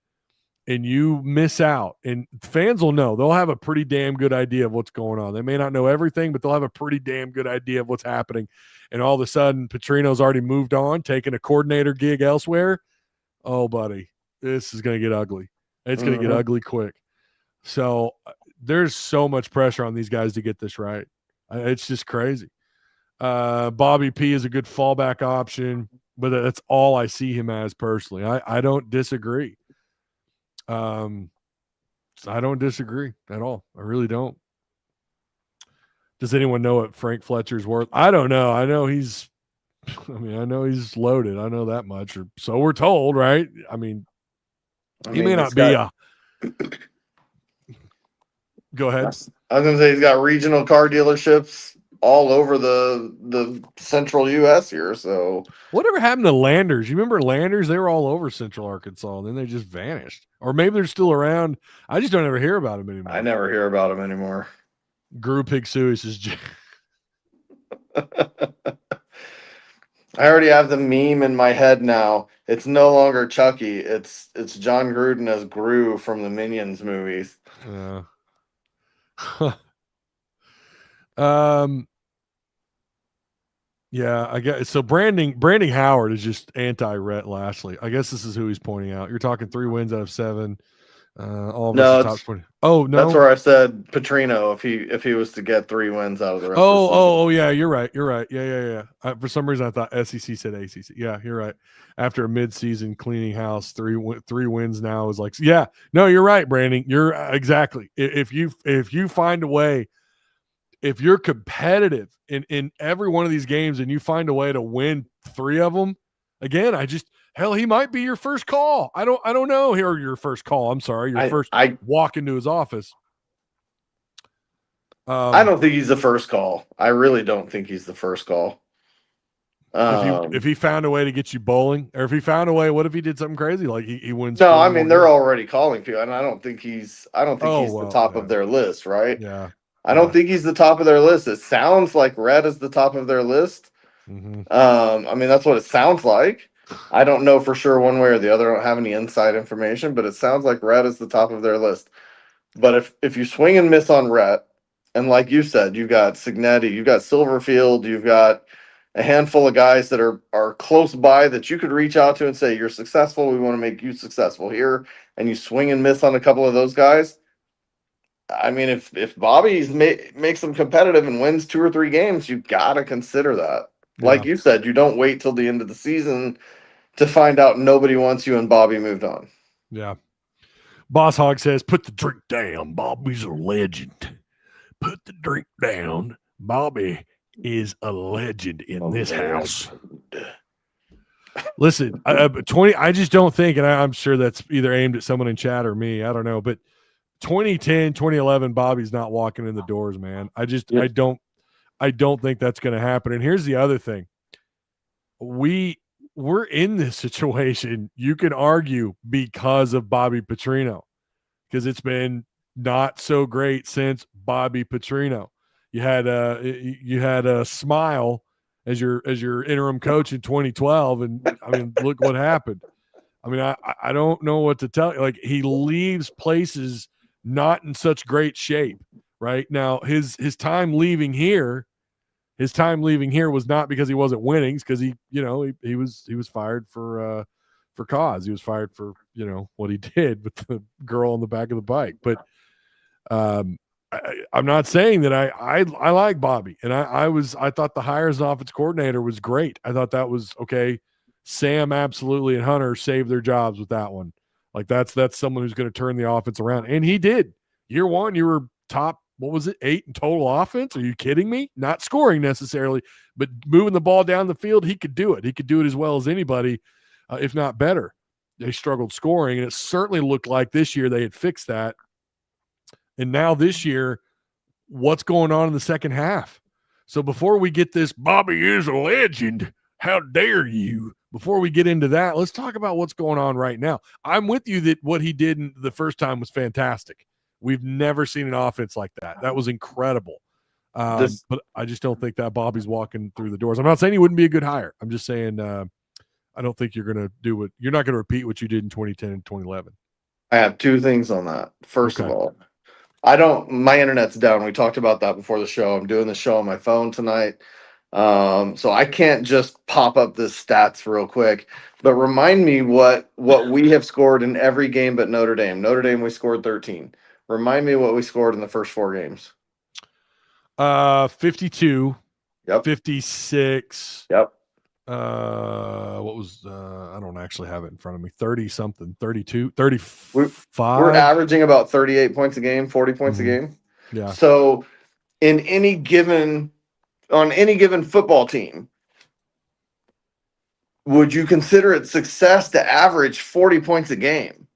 and you miss out, and fans will know, they'll have a pretty damn good idea of what's going on. They may not know everything, but they'll have a pretty damn good idea of what's happening. And all of a sudden, Petrino's already moved on, taking a coordinator gig elsewhere. Oh, buddy, this is going to get ugly. It's going to get ugly quick. So there's so much pressure on these guys to get this right. It's just crazy. Bobby P is a good fallback option, but that's all I see him as personally. I don't disagree. I don't disagree at all. I really don't. Does anyone know what Frank Fletcher's worth? I don't know. I know he's loaded. I know that much, or so we're told, right? He may not be Go ahead. I was going to say he's got regional car dealerships all over the central U.S. here. So whatever happened to Landers? You remember Landers? They were all over Central Arkansas, and then they just vanished. Or maybe they're still around. I just don't ever hear about them anymore. I never hear about them anymore. Guru Pig Suis is I already have the meme in my head now. It's no longer Chucky. It's John Gruden as Gru from the Minions movies. Yeah, I guess so. Branding Howard is just anti Rhett Lashley. I guess this is who he's pointing out. You're talking 3 wins out of 7. All of us top 20. Oh no, that's where I said Petrino if he was to get 3 wins out of the rest. Oh yeah, you're right. Yeah. For some reason I thought SEC said ACC. Yeah, you're right. After a midseason cleaning house, 3 wins now is like, yeah. No, you're right, Brandon. You're exactly. If you find a way, if you're competitive in every one of these games and you find a way to win 3 of them, again, Hell, he might be your first call. I don't know. Or your first call. I'm sorry, your first walk into his office. I don't think he's the first call. I really don't think he's the first call. If he found a way to get you bowling, or if he found a way, what if he did something crazy like he wins? No, I mean they're already calling people, and I don't think he's the top of their list, right? Yeah. I don't think he's the top of their list. It sounds like Rhett is the top of their list. Mm-hmm. I mean, that's what it sounds like. I don't know for sure one way or the other. I don't have any inside information, but it sounds like Rhett is the top of their list. But if you swing and miss on Rhett, and like you said, you've got Signetti, you've got Silverfield, you've got a handful of guys that are close by that you could reach out to and say, you're successful, we want to make you successful here, and you swing and miss on a couple of those guys. I mean, if Bobby makes them competitive and wins 2 or 3 games, you got to consider that. Yeah. Like you said, you don't wait till the end of the season to find out nobody wants you and Bobby moved on. Yeah. Boss Hog says, put the drink down. Bobby's a legend. Put the drink down. Bobby is a legend in this house. Listen, 20. I just don't think, and I'm sure that's either aimed at someone in chat or me. I don't know, but 2010, 2011, Bobby's not walking in the doors, man. I don't think that's going to happen. And here's the other thing: we're in this situation. You can argue because of Bobby Petrino, because it's been not so great since Bobby Petrino. You had a Smile as your interim coach in 2012, and I mean, look what happened. I mean, I don't know what to tell you. Like, he leaves places not in such great shape right now. His time leaving here was not because he wasn't winning, because he was fired for cause. He was fired for what he did with the girl on the back of the bike. But I'm not saying that I like Bobby, and I thought the hire as an offense coordinator was great. I thought that was okay. Sam absolutely and Hunter saved their jobs with that one. Like, that's someone who's going to turn the offense around, and he did. Year one, you were top, what was it, 8 in total offense? Are you kidding me? Not scoring necessarily, but moving the ball down the field, he could do it. He could do it as well as anybody, if not better. They struggled scoring, and it certainly looked like this year they had fixed that. And now this year, what's going on in the second half? So before we get this, Bobby is a legend, how dare you? Before we get into that, let's talk about what's going on right now. I'm with you that what he did in the first time was fantastic. We've never seen an offense like that. That was incredible. But I just don't think that Bobby's walking through the doors. I'm not saying he wouldn't be a good hire. I'm just saying I don't think you're going to you're not going to repeat what you did in 2010 and 2011. I have 2 things on that. First of all, my internet's down. We talked about that before the show. I'm doing the show on my phone tonight. So I can't just pop up the stats real quick, but remind me what we have scored in every game but Notre Dame. Notre Dame, we scored 13. Remind me what we scored in the first 4 games. 52. Yep. 56. Yep. What was I don't actually have it in front of me. 30 something, 32, 35. We're averaging about 38 points a game, 40 points a game. Yeah. So on any given football team, would you consider it success to average 40 points a game?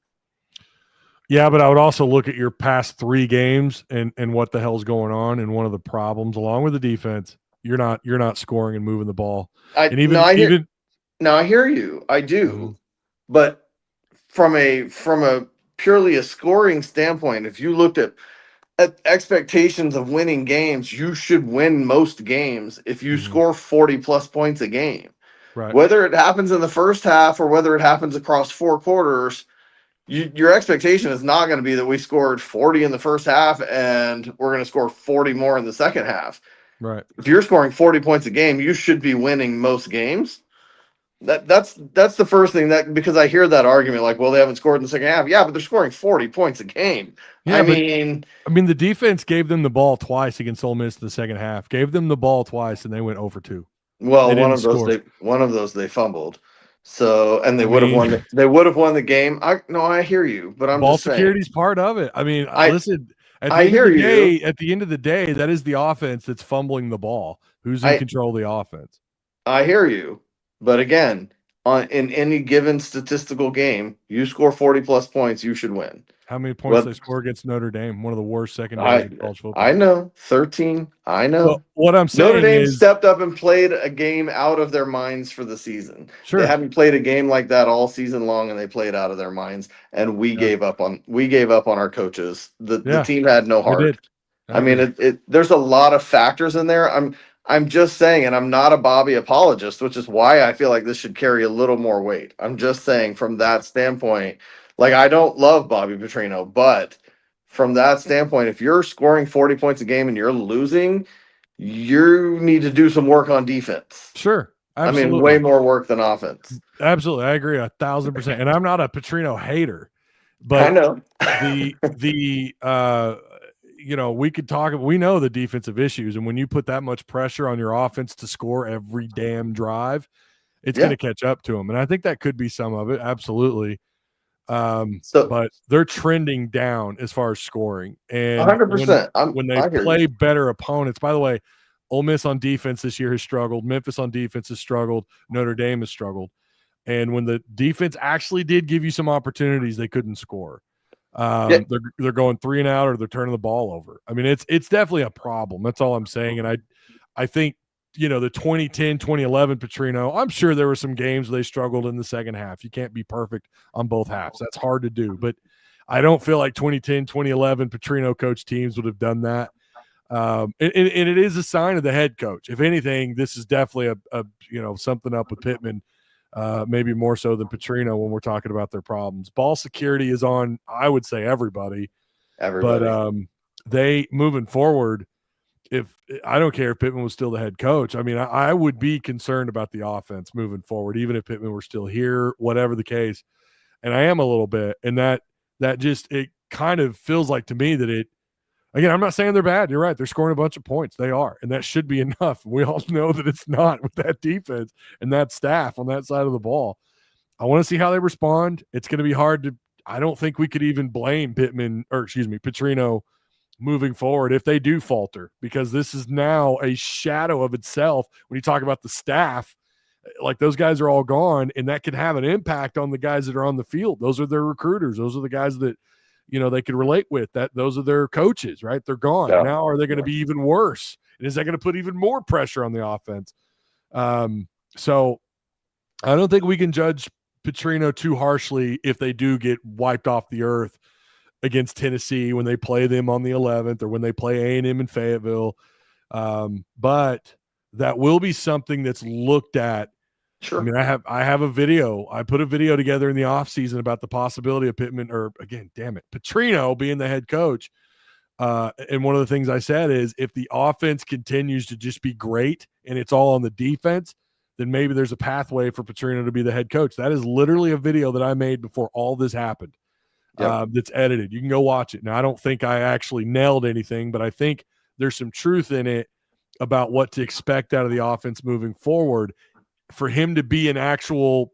Yeah, but I would also look at your past 3 games and what the hell's going on. And one of the problems, along with the defense, you're not scoring and moving the ball. I hear you. I do. Mm-hmm. But from a purely a scoring standpoint, if you looked at expectations of winning games, you should win most games if you score 40 plus points a game. Right. Whether it happens in the first half or whether it happens across 4 quarters, your expectation is not going to be that we scored 40 in the first half and we're going to score 40 more in the second half. Right. If you're scoring 40 points a game, you should be winning most games. That's the first thing, that because I hear that argument like, well, they haven't scored in the second half. Yeah, but they're scoring 40 points a game. Yeah, I mean, the defense gave them the ball twice against Ole Miss in the second half. Gave them the ball twice and they went 0 for 2. Well, one of those they fumbled. So, and they would have won. They would have won the game. I hear you, but I'm ball just saying. Security's part of it. I mean, listen. At the end of the day, that is the offense that's fumbling the ball. Who's in control of the offense? I hear you, but again, in any given statistical game, you score 40 plus points, you should win. How many points What they score against Notre Dame? One of the worst secondaries I in college football. I know 13. I know. Well, what I'm Notre saying Dame is, stepped up and played a game out of their minds for the season. sure, They hadn't played a game like that all season long, and they played out of their minds. And we Yeah. gave up on our coaches. The Yeah, team had no they heart. did. I mean, there's a lot of factors in there. I'm just saying, and I'm not a Bobby apologist, which is why I feel like this should carry a little more weight. I'm just saying from that standpoint, like I don't love Bobby Petrino, but from that standpoint, if you're scoring 40 points a game and you're losing, you need to do some work on defense. Sure, absolutely. I mean, way more work than offense. Absolutely, I agree 1,000%. And I'm not a Petrino hater, but I know. we could talk. We know the defensive issues, and when you put that much pressure on your offense to score every damn drive, it's going to catch up to them. And I think that could be some of it. Absolutely. But they're trending down as far as scoring, and 100%. When they play better opponents. By the way, Ole Miss on defense this year has struggled. Memphis on defense has struggled. Notre Dame has struggled. And when the defense actually did give you some opportunities, they couldn't score. They're going 3 and out, or they're turning the ball over. I mean, it's definitely a problem. That's all I'm saying. And I think, the 2010, 2011 Petrino, I'm sure there were some games where they struggled in the second half. You can't be perfect on both halves. That's hard to do. But I don't feel like 2010, 2011 Petrino coach teams would have done that. And it is a sign of the head coach. If anything, this is definitely a something up with Pittman, maybe more so than Petrino when we're talking about their problems. Ball security is on, I would say, everybody. But they moving forward, if I don't care if Pittman was still the head coach, I mean, I would be concerned about the offense moving forward, even if Pittman were still here, whatever the case. And I am a little bit, and that just, it kind of feels like to me that it, again, I'm not saying they're bad. You're right. They're scoring a bunch of points. They are. And that should be enough. We all know that it's not with that defense and that staff on that side of the ball. I want to see how they respond. It's going to be hard to, I don't think we could even blame Petrino moving forward if they do falter, because this is now a shadow of itself. When you talk about the staff, like those guys are all gone, and that can have an impact on the guys that are on the field. Those are their recruiters. Those are the guys that, they could relate with. That those are their coaches, right? They're gone. Yeah. Now are they going to be even worse? And is that going to put even more pressure on the offense? So I don't think we can judge Petrino too harshly if they do get wiped off the earth against Tennessee when they play them on the 11th, or when they play A&M in Fayetteville. But that will be something that's looked at. Sure. I mean, I have a video. I put a video together in the offseason about the possibility of Petrino being the head coach. And one of the things I said is, if the offense continues to just be great and it's all on the defense, then maybe there's a pathway for Petrino to be the head coach. That is literally a video that I made before all this happened. Yep. That's edited. You can go watch it. Now, I don't think I actually nailed anything, but I think there's some truth in it about what to expect out of the offense moving forward. For him to be an actual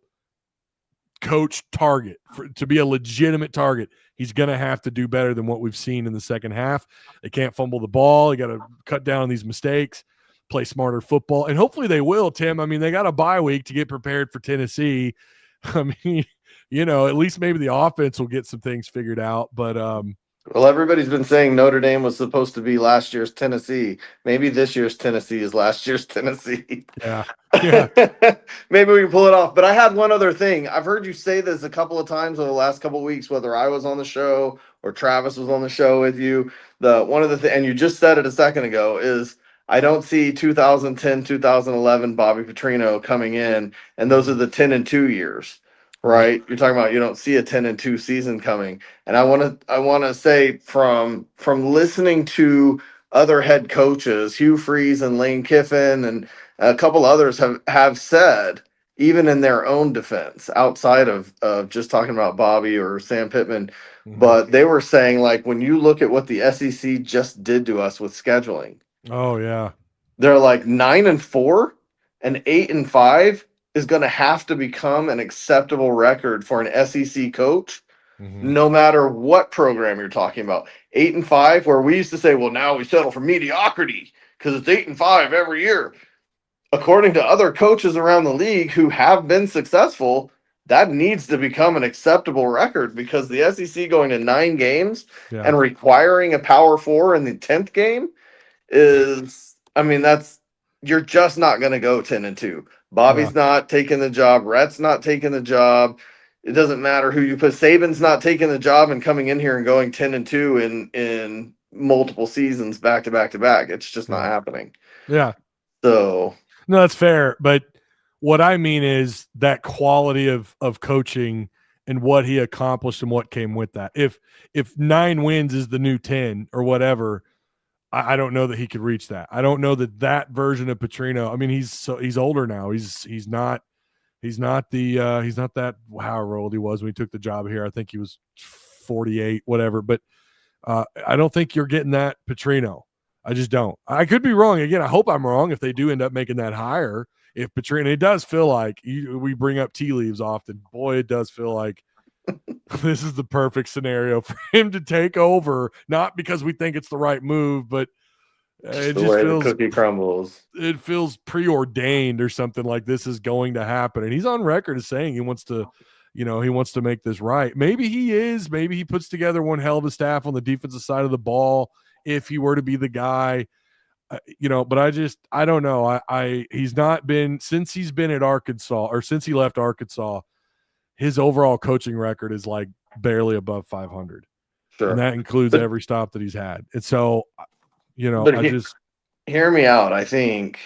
coach target, to be a legitimate target, he's going to have to do better than what we've seen in the second half. They can't fumble the ball. They got to cut down on these mistakes, play smarter football, and hopefully they will, Tim. I mean, they got a bye week to get prepared for Tennessee. I mean, at least maybe the offense will get some things figured out. But well, everybody's been saying Notre Dame was supposed to be last year's Tennessee. Maybe this year's Tennessee is last year's Tennessee. Yeah. Maybe we can pull it off. But I had one other thing. I've heard you say this a couple of times over the last couple of weeks, whether I was on the show or Travis was on the show with you. And you just said it a second ago, is I don't see 2010, 2011 Bobby Petrino coming in, and those are the 10-2 years. Right, you're talking about you don't see a 10-2 season coming, and I want to say from listening to other head coaches, Hugh Freeze and Lane Kiffin, and a couple others have said, even in their own defense, outside of just talking about Bobby or Sam Pittman, but they were saying, like, when you look at what the SEC just did to us with scheduling, oh yeah, they're like 9-4 and 8-5. Is going to have to become an acceptable record for an SEC coach, no matter what program you're talking about. 8-5, where we used to say, well, now we settle for mediocrity because it's 8-5 every year. according to other coaches around the league who have been successful, that needs to become an acceptable record, because the SEC going to 9 games Yeah. and requiring a Power 4 in the 10th game is, I mean, you're just not going to go 10-2. Bobby's not taking the job. Rhett's not taking the job. It doesn't matter who you put. Saban's not taking the job and coming in here and going 10-2 in multiple seasons back to back to back. It's just not happening. Yeah. So no, that's fair. But what I mean is that quality of coaching and what he accomplished and what came with that. If 9 wins is the new 10 or whatever, I don't know that he could reach that. I don't know that version of Petrino. I mean, he's older now. He's not that however old he was when he took the job here. I think he was 48, whatever. But I don't think you're getting that Petrino. I just don't. I could be wrong. Again, I hope I'm wrong if they do end up making that higher. If Petrino, it does feel like we bring up tea leaves often. Boy, it does feel like this is the perfect scenario for him to take over, not because we think it's the right move, but it just feels the cookie crumbles. It feels preordained or something, like this is going to happen. And he's on record as saying he wants to make this right. Maybe he is. Maybe he puts together one hell of a staff on the defensive side of the ball if he were to be the guy. But I don't know. He's not been, since he's been at Arkansas, or since he left Arkansas, his overall coaching record is like barely above 500. Sure. And that includes every stop that he's had. And so, hear me out. I think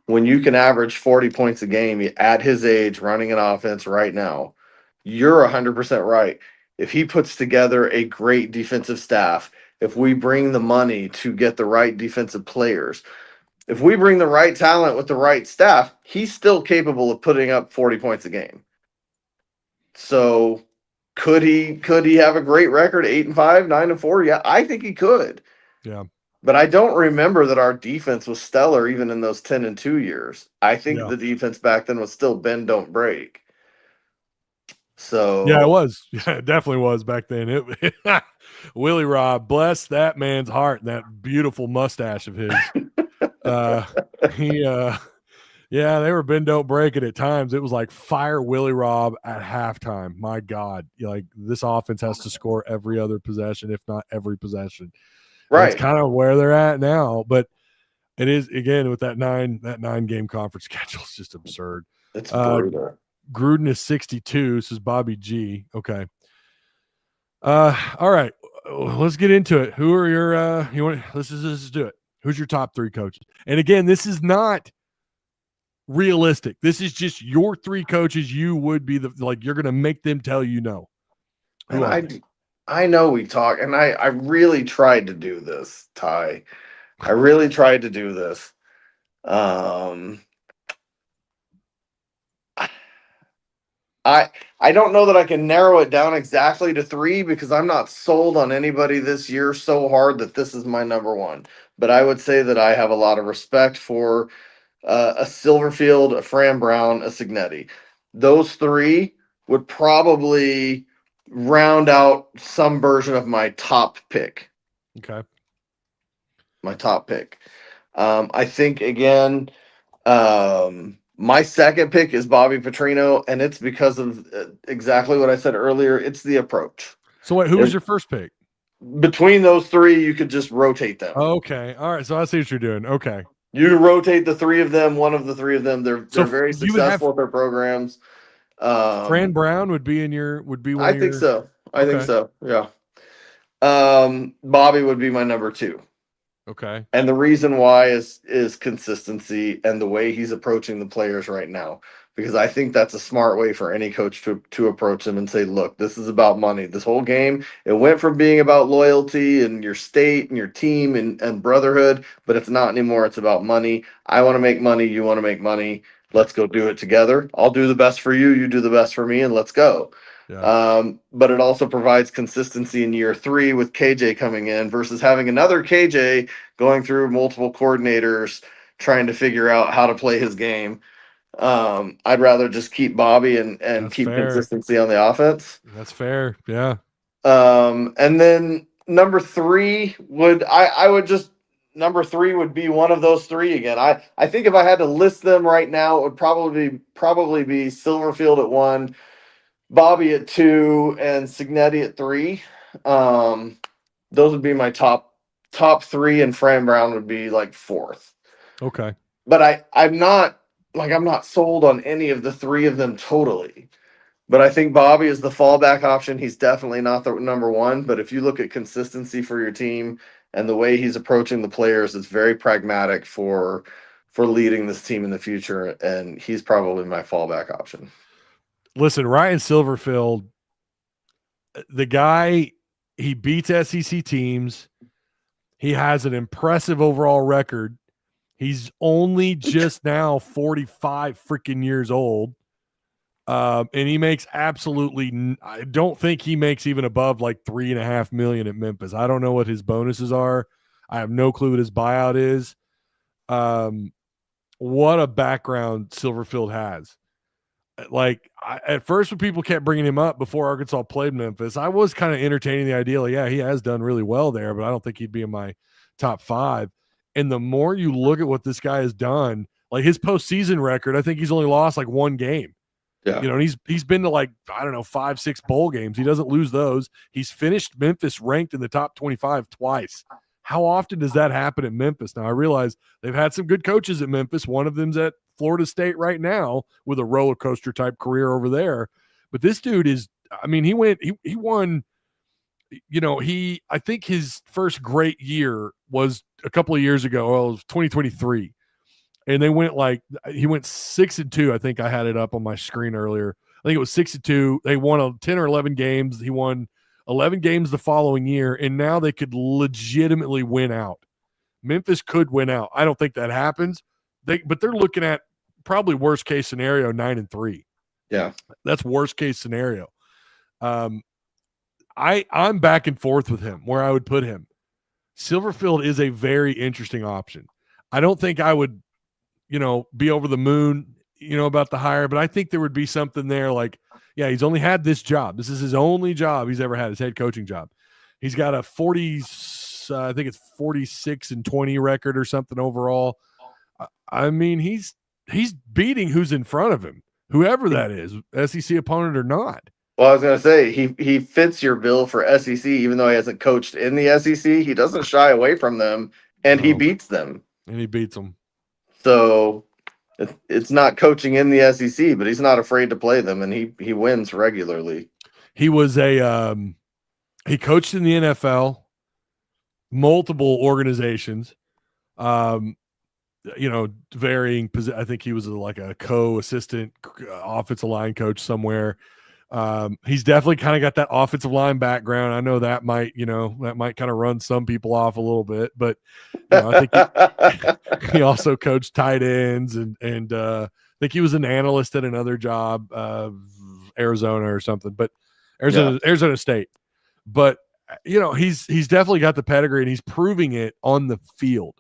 when you can average 40 points a game at his age, running an offense right now, you're 100% right. If he puts together a great defensive staff, if we bring the money to get the right defensive players, if we bring the right talent with the right staff, he's still capable of putting up 40 points a game. So could he have a great record, 8-5, 9-4? Yeah, I think he could. Yeah. But I don't remember that our defense was stellar even in those 10-2 years. I think the defense back then was still bend, don't break. So yeah, it was. Yeah, it definitely was back then. Willie Rob, bless that man's heart and that beautiful mustache of his. They were bend don't break it at times. It was like fire Willie Rob at halftime. My God, like this offense has to score every other possession, if not every possession. Right. That's kind of where they're at now. But it is, again, with that 9 game conference schedule, it's just absurd. It's brutal. Gruden is 62. This is Bobby G. Okay. All right. Let's get into it. Who are your let's do it. Who's your top 3 coaches? And again, this is not realistic. This is just your 3 coaches. You would be you're going to make them tell you no. I know we talk, and I really tried to do this, Ty. I really tried to do this. I don't know that I can narrow it down exactly to 3, because I'm not sold on anybody this year so hard that this is my number 1. But I would say that I have a lot of respect for a Silverfield, a Fran Brown, a Signetti. Those 3 would probably round out some version of my top pick. Okay. My top pick. I think, again, my second pick is Bobby Petrino, and it's because of exactly what I said earlier. It's the approach. So wait, who was your first pick? Between those 3, you could just rotate them. Okay. All right. So I see what you're doing. Okay. You rotate the 3 of them, one of the 3 of them. They're very successful with their programs. Fran Brown would be one. I think so. I think so. Yeah. Bobby would be my number 2. Okay. And the reason why is consistency and the way he's approaching the players right now. Because I think that's a smart way for any coach to approach them and say, look, this is about money. This whole game, it went from being about loyalty and your state and your team and brotherhood, but it's not anymore. It's about money. I want to make money. You want to make money. Let's go do it together. I'll do the best for you. You do the best for me, and let's go. Yeah. But it also provides consistency in year 3 with KJ coming in versus having another KJ going through multiple coordinators trying to figure out how to play his game. I'd rather just keep Bobby and keep consistency on the offense. That's fair. Yeah. And then number 3 I would just number 3 would be one of those 3 again. I think if I had to list them right now, it would probably be Silverfield at 1, Bobby at 2, and Signetti at 3. Those would be my top 3, and Fran Brown would be like 4th. Okay. But I'm not sold on any of the 3 of them totally. But I think Bobby is the fallback option. He's definitely not the number 1. But if you look at consistency for your team and the way he's approaching the players, it's very pragmatic for leading this team in the future. And he's probably my fallback option. Listen, Ryan Silverfield, the guy, he beats SEC teams. He has an impressive overall record. He's only just now 45 freaking years old. And he makes absolutely, I don't think he makes even above like $3.5 million at Memphis. I don't know what his bonuses are. I have no clue what his buyout is. What a background Silverfield has. Like, at first when people kept bringing him up before Arkansas played Memphis, I was kind of entertaining the idea. Like, yeah, he has done really well there, but I don't think he'd be in my top 5. And the more you look at what this guy has done, like his postseason record, I think he's only lost like 1 game. Yeah. You know, and he's been to like, I don't know, 5, 6 bowl games. He doesn't lose those. He's finished Memphis ranked in the top 25 twice. How often does that happen at Memphis? Now, I realize they've had some good coaches at Memphis. One of them's at Florida State right now with a roller coaster type career over there. But this dude is, I mean, he won, you know, I think his first great year was a couple of years ago. Well, it was 2023. And they went he went 6-2. I think I had it up on my screen earlier. I think it was 6-2. They won 10 or 11 games. He won 11 games the following year, and now they could legitimately win out. Memphis could win out. I don't think that happens. But they're looking at probably worst case scenario 9-3. Yeah, that's worst case scenario. I'm back and forth with him where I would put him. Silverfield is a very interesting option. I don't think I would, be over the moon, about the hire, but I think there would be something there like, yeah, he's only had this job. This is his only job he's ever had, his head coaching job. He's got a 46-20 record or something overall. I mean, he's beating who's in front of him, whoever that is, SEC opponent or not. Well, I was going to say, he fits your bill for SEC, even though he hasn't coached in the SEC. He doesn't shy away from them, and he beats them. And he beats them. So it's not coaching in the SEC, but he's not afraid to play them, and he wins regularly. He was he coached in the NFL, multiple organizations, varying. I think he was like a co-assistant offensive line coach somewhere. He's definitely kind of got that offensive line background. I know that might kind of run some people off a little bit, but I think he also coached tight ends and I think he was an analyst at another job, Arizona or something, but Arizona State. But he's definitely got the pedigree and he's proving it on the field.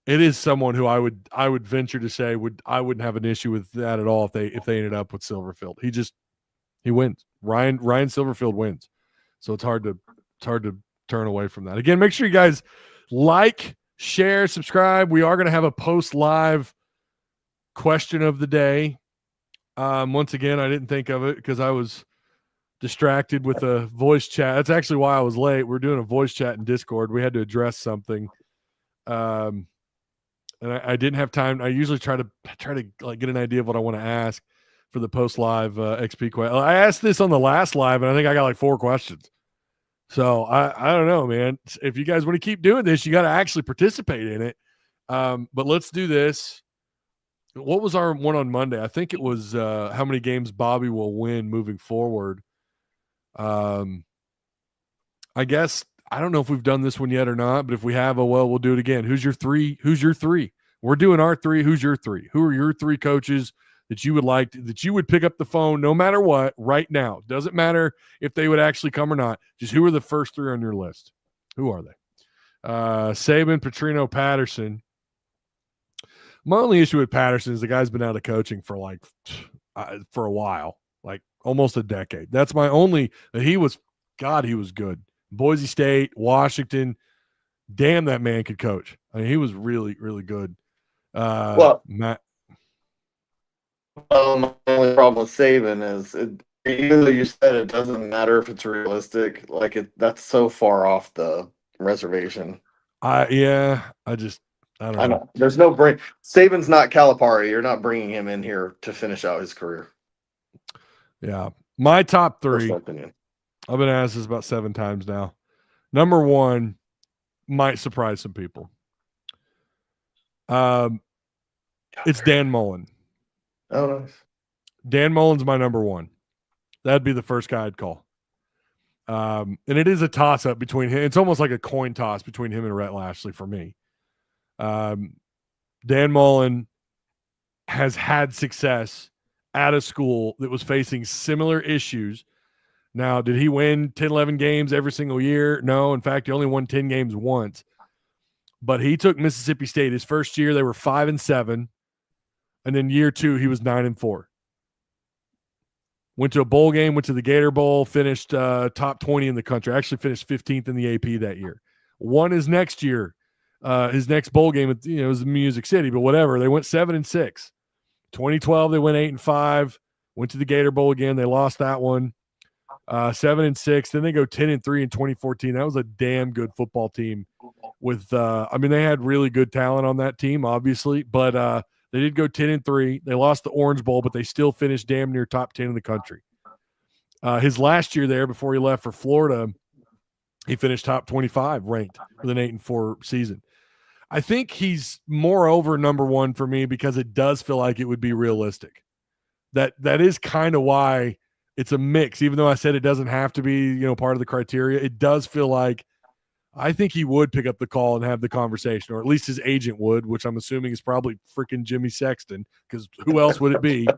It is someone who I would venture to say I wouldn't have an issue with that at all if they ended up with Silverfield. He wins. Ryan Silverfield wins. So it's hard to turn away from that. Again, make sure you guys like, share, subscribe. We are going to have a post live question of the day. Once again, I didn't think of it because I was distracted with a voice chat. That's actually why I was late. We're doing a voice chat in Discord. We had to address something. And I didn't have time. I usually try to like get an idea of what I want to ask for the post live XP question. I asked this on the last live, and I think I got like 4 questions. So I don't know, man. If you guys want to keep doing this, you got to actually participate in it. But let's do this. What was our one on Monday? I think it was how many games Bobby will win moving forward. I guess. I don't know if we've done this one yet or not, but if we have, we'll do it again. Who's your 3? We're doing our 3. Who's your 3? Who are your 3 coaches that you would that you would pick up the phone no matter what right now? Doesn't matter if they would actually come or not. Just who are the first 3 on your list? Who are they? Saban, Petrino, Patterson. My only issue with Patterson is the guy's been out of coaching for for a while, like almost a decade. That's my only. He was good. Boise State, Washington, damn, that man could coach. I mean, he was really, really good. Well, Matt. my only problem with Saban is, even though you said it doesn't matter if it's realistic, like that's so far off the reservation. I don't know. know. There's no bring. Saban's not Calipari. You're not bringing him in here to finish out his career. Yeah. My top three, Personal opinion. I've been asked this about 7 times now. Number 1 might surprise some people. It's Dan Mullen. Oh, nice. Dan Mullen's my number 1. That'd be the first guy I'd call. And it is a toss-up between him. It's almost like a coin toss between him and Rhett Lashley for me. Dan Mullen has had success at a school that was facing similar issues. Now, did he win 10, 11 games every single year? No. In fact, he only won 10 games once. But he took Mississippi State. His first year, they were 5-7. And then year 2, he was 9-4. Went to a bowl game, went to the Gator Bowl, finished top 20 in the country. Actually finished 15th in the AP that year. Won his next year. His next bowl game, it was Music City, but whatever. They went 7-6. 2012, they went 8-5. Went to the Gator Bowl again. They lost that one. 7-6. Then they go 10-3 in 2014. That was a damn good football team. With they had really good talent on that team, obviously, but they did go 10-3. They lost the Orange Bowl, but they still finished damn near top 10 in the country. His last year there, before he left for Florida, he finished top 25 ranked with an 8-4 season. I think he's moreover number 1 for me because it does feel like it would be realistic. That is kind of why it's a mix. Even though I said it doesn't have to be, part of the criteria, it does feel like I think he would pick up the call and have the conversation, or at least his agent would, which I'm assuming is probably freaking Jimmy Sexton, because who else would it be?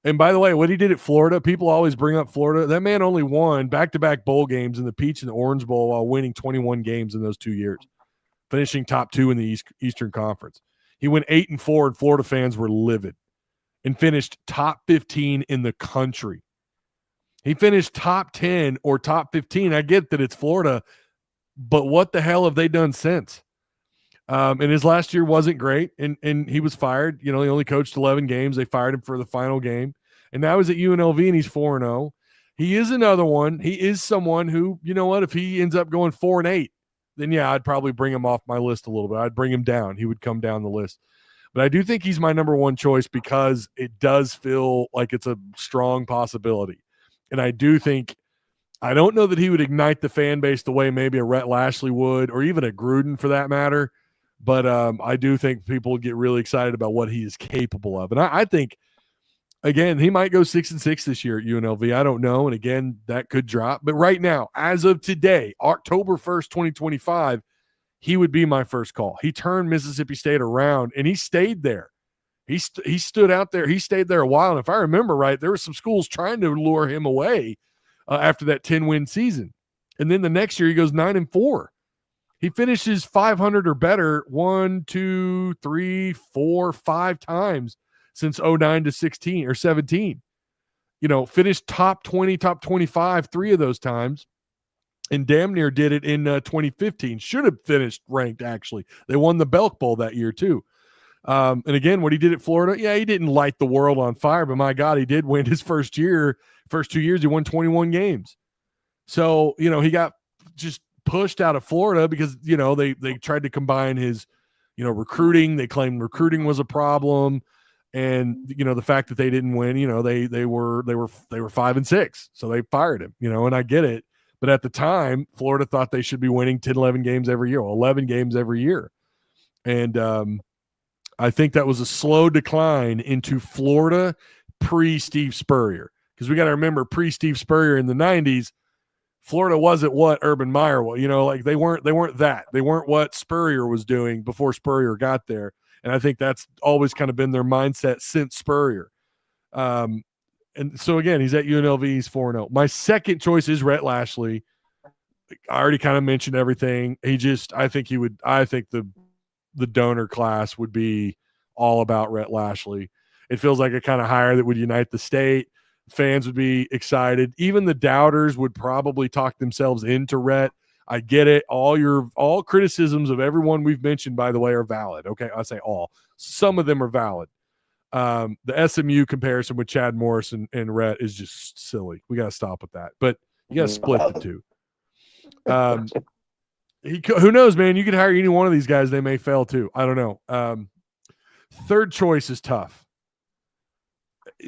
And by the way, what he did at Florida, people always bring up Florida. That man only won back-to-back bowl games in the Peach and the Orange Bowl while winning 21 games in those 2 years, finishing top 2 in the Eastern Conference. He went 8-4, and Florida fans were livid, and finished top 15 in the country. He finished top 10 or top 15. I get that it's Florida, but what the hell have they done since? And his last year wasn't great, and he was fired. He only coached 11 games. They fired him for the final game. And now he's at UNLV, and he's 4-0. He is another one. He is someone who, if he ends up going 4-8, then, yeah, I'd probably bring him off my list a little bit. I'd bring him down. He would come down the list. But I do think he's my number 1 choice because it does feel like it's a strong possibility. And I do think I don't know that he would ignite the fan base the way maybe a Rhett Lashley would, or even a Gruden for that matter. But I do think people would get really excited about what he is capable of. And I think, again, he might go 6-6 this year at UNLV. I don't know. And again, that could drop. But right now, as of today, October 1st, 2025, he would be my first call. He turned Mississippi State around, and he stayed there. He stood out there. He stayed there a while. And if I remember right, there were some schools trying to lure him away after that 10-win season. And then the next year he goes 9-4. He finishes 500 or better 1, 2, 3, 4, 5 times since 09 to 16 or 17. Finished top 20, top 25 3 of those times, and damn near did it in 2015. Should have finished ranked, actually. They won the Belk Bowl that year too. And again, what he did at Florida, yeah, he didn't light the world on fire, but my God, he did win his first 2 years, he won 21 games. So, he got just pushed out of Florida because, they tried to combine his, recruiting. They claimed recruiting was a problem. And, the fact that they didn't win, they were 5-6. So they fired him, and I get it. But at the time, Florida thought they should be winning 10, 11 games every year, 11 games every year. And I think that was a slow decline into Florida pre-Steve Spurrier. Because we got to remember, pre-Steve Spurrier in the 90s, Florida wasn't what Urban Meyer was. They weren't that. They weren't what Spurrier was doing before Spurrier got there. And I think that's always kind of been their mindset since Spurrier. And so, again, he's at UNLV. He's 4-0. My second choice is Rhett Lashley. I already kind of mentioned everything. I think the donor class would be all about Rhett Lashley. It feels like a kind of hire that would unite the state. Fans would be excited. Even the doubters would probably talk themselves into Rhett. I get it. All criticisms of everyone we've mentioned, by the way, are valid. Okay, I say all. Some of them are valid. The SMU comparison with Chad Morris and Rhett is just silly. We got to stop with that. But you got to split the two. Who knows, man? You could hire any one of these guys. They may fail too. I don't know. Third choice is tough.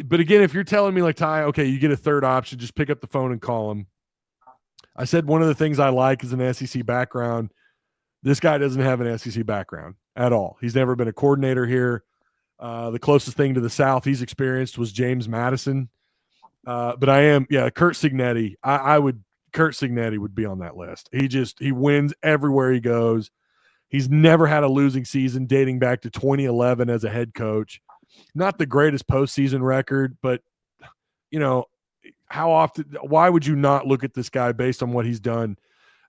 But again, if you're telling me like, Ty, okay, you get a third option, just pick up the phone and call him. I said one of the things I like is an SEC background. This guy doesn't have an SEC background at all. He's never been a coordinator here. The closest thing to the South he's experienced was James Madison. But Kurt Cignetti. Kurt Cignetti would be on that list. He wins everywhere he goes. He's never had a losing season dating back to 2011 as a head coach. Not the greatest postseason record, but why would you not look at this guy based on what he's done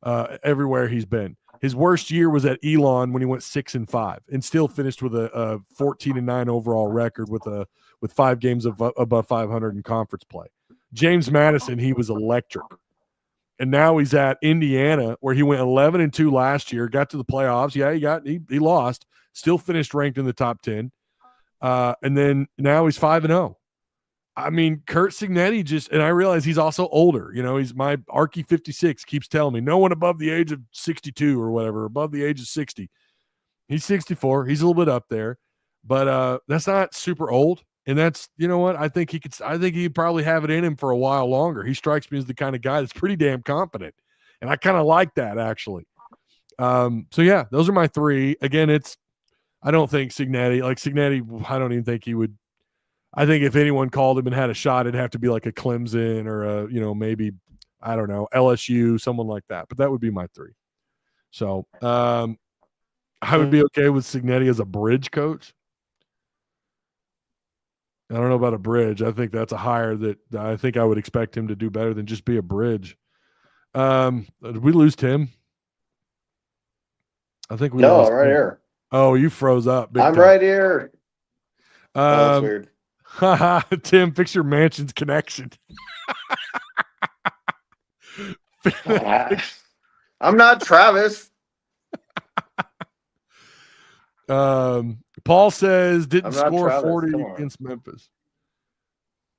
everywhere he's been? His worst year was at Elon when he went 6-5 and still finished with a 14-9 overall record with 5 games above 500 in conference play. James Madison, he was electric. And now he's at Indiana, where he went 11-2 last year, got to the playoffs. Yeah, he lost, still finished ranked in the top 10. And then now he's 5-0. I mean, Kurt Cignetti and I realize he's also older. He's my Archie 56 keeps telling me no one above the age of 62 or whatever, above the age of 60. He's 64. He's a little bit up there, but that's not super old. And that's, what I think he'd probably have it in him for a while longer. He strikes me as the kind of guy that's pretty damn confident. And I kind of like that, actually. So yeah, those are my 3. Again, I don't think Cignetti, I don't even think he would. I think if anyone called him and had a shot, it'd have to be like a Clemson or maybe, I don't know, LSU, someone like that. But that would be my 3. So I would be okay with Cignetti as a bridge coach. I don't know about a bridge. I think that's a hire that I think I would expect him to do better than just be a bridge. Did we lose Tim? I think we lost right Tim. here. Oh, you froze up. I'm time. Right here. That's weird. Tim, fix your mansion's connection. I'm not Travis. Paul says didn't score Travis. 40 against Memphis.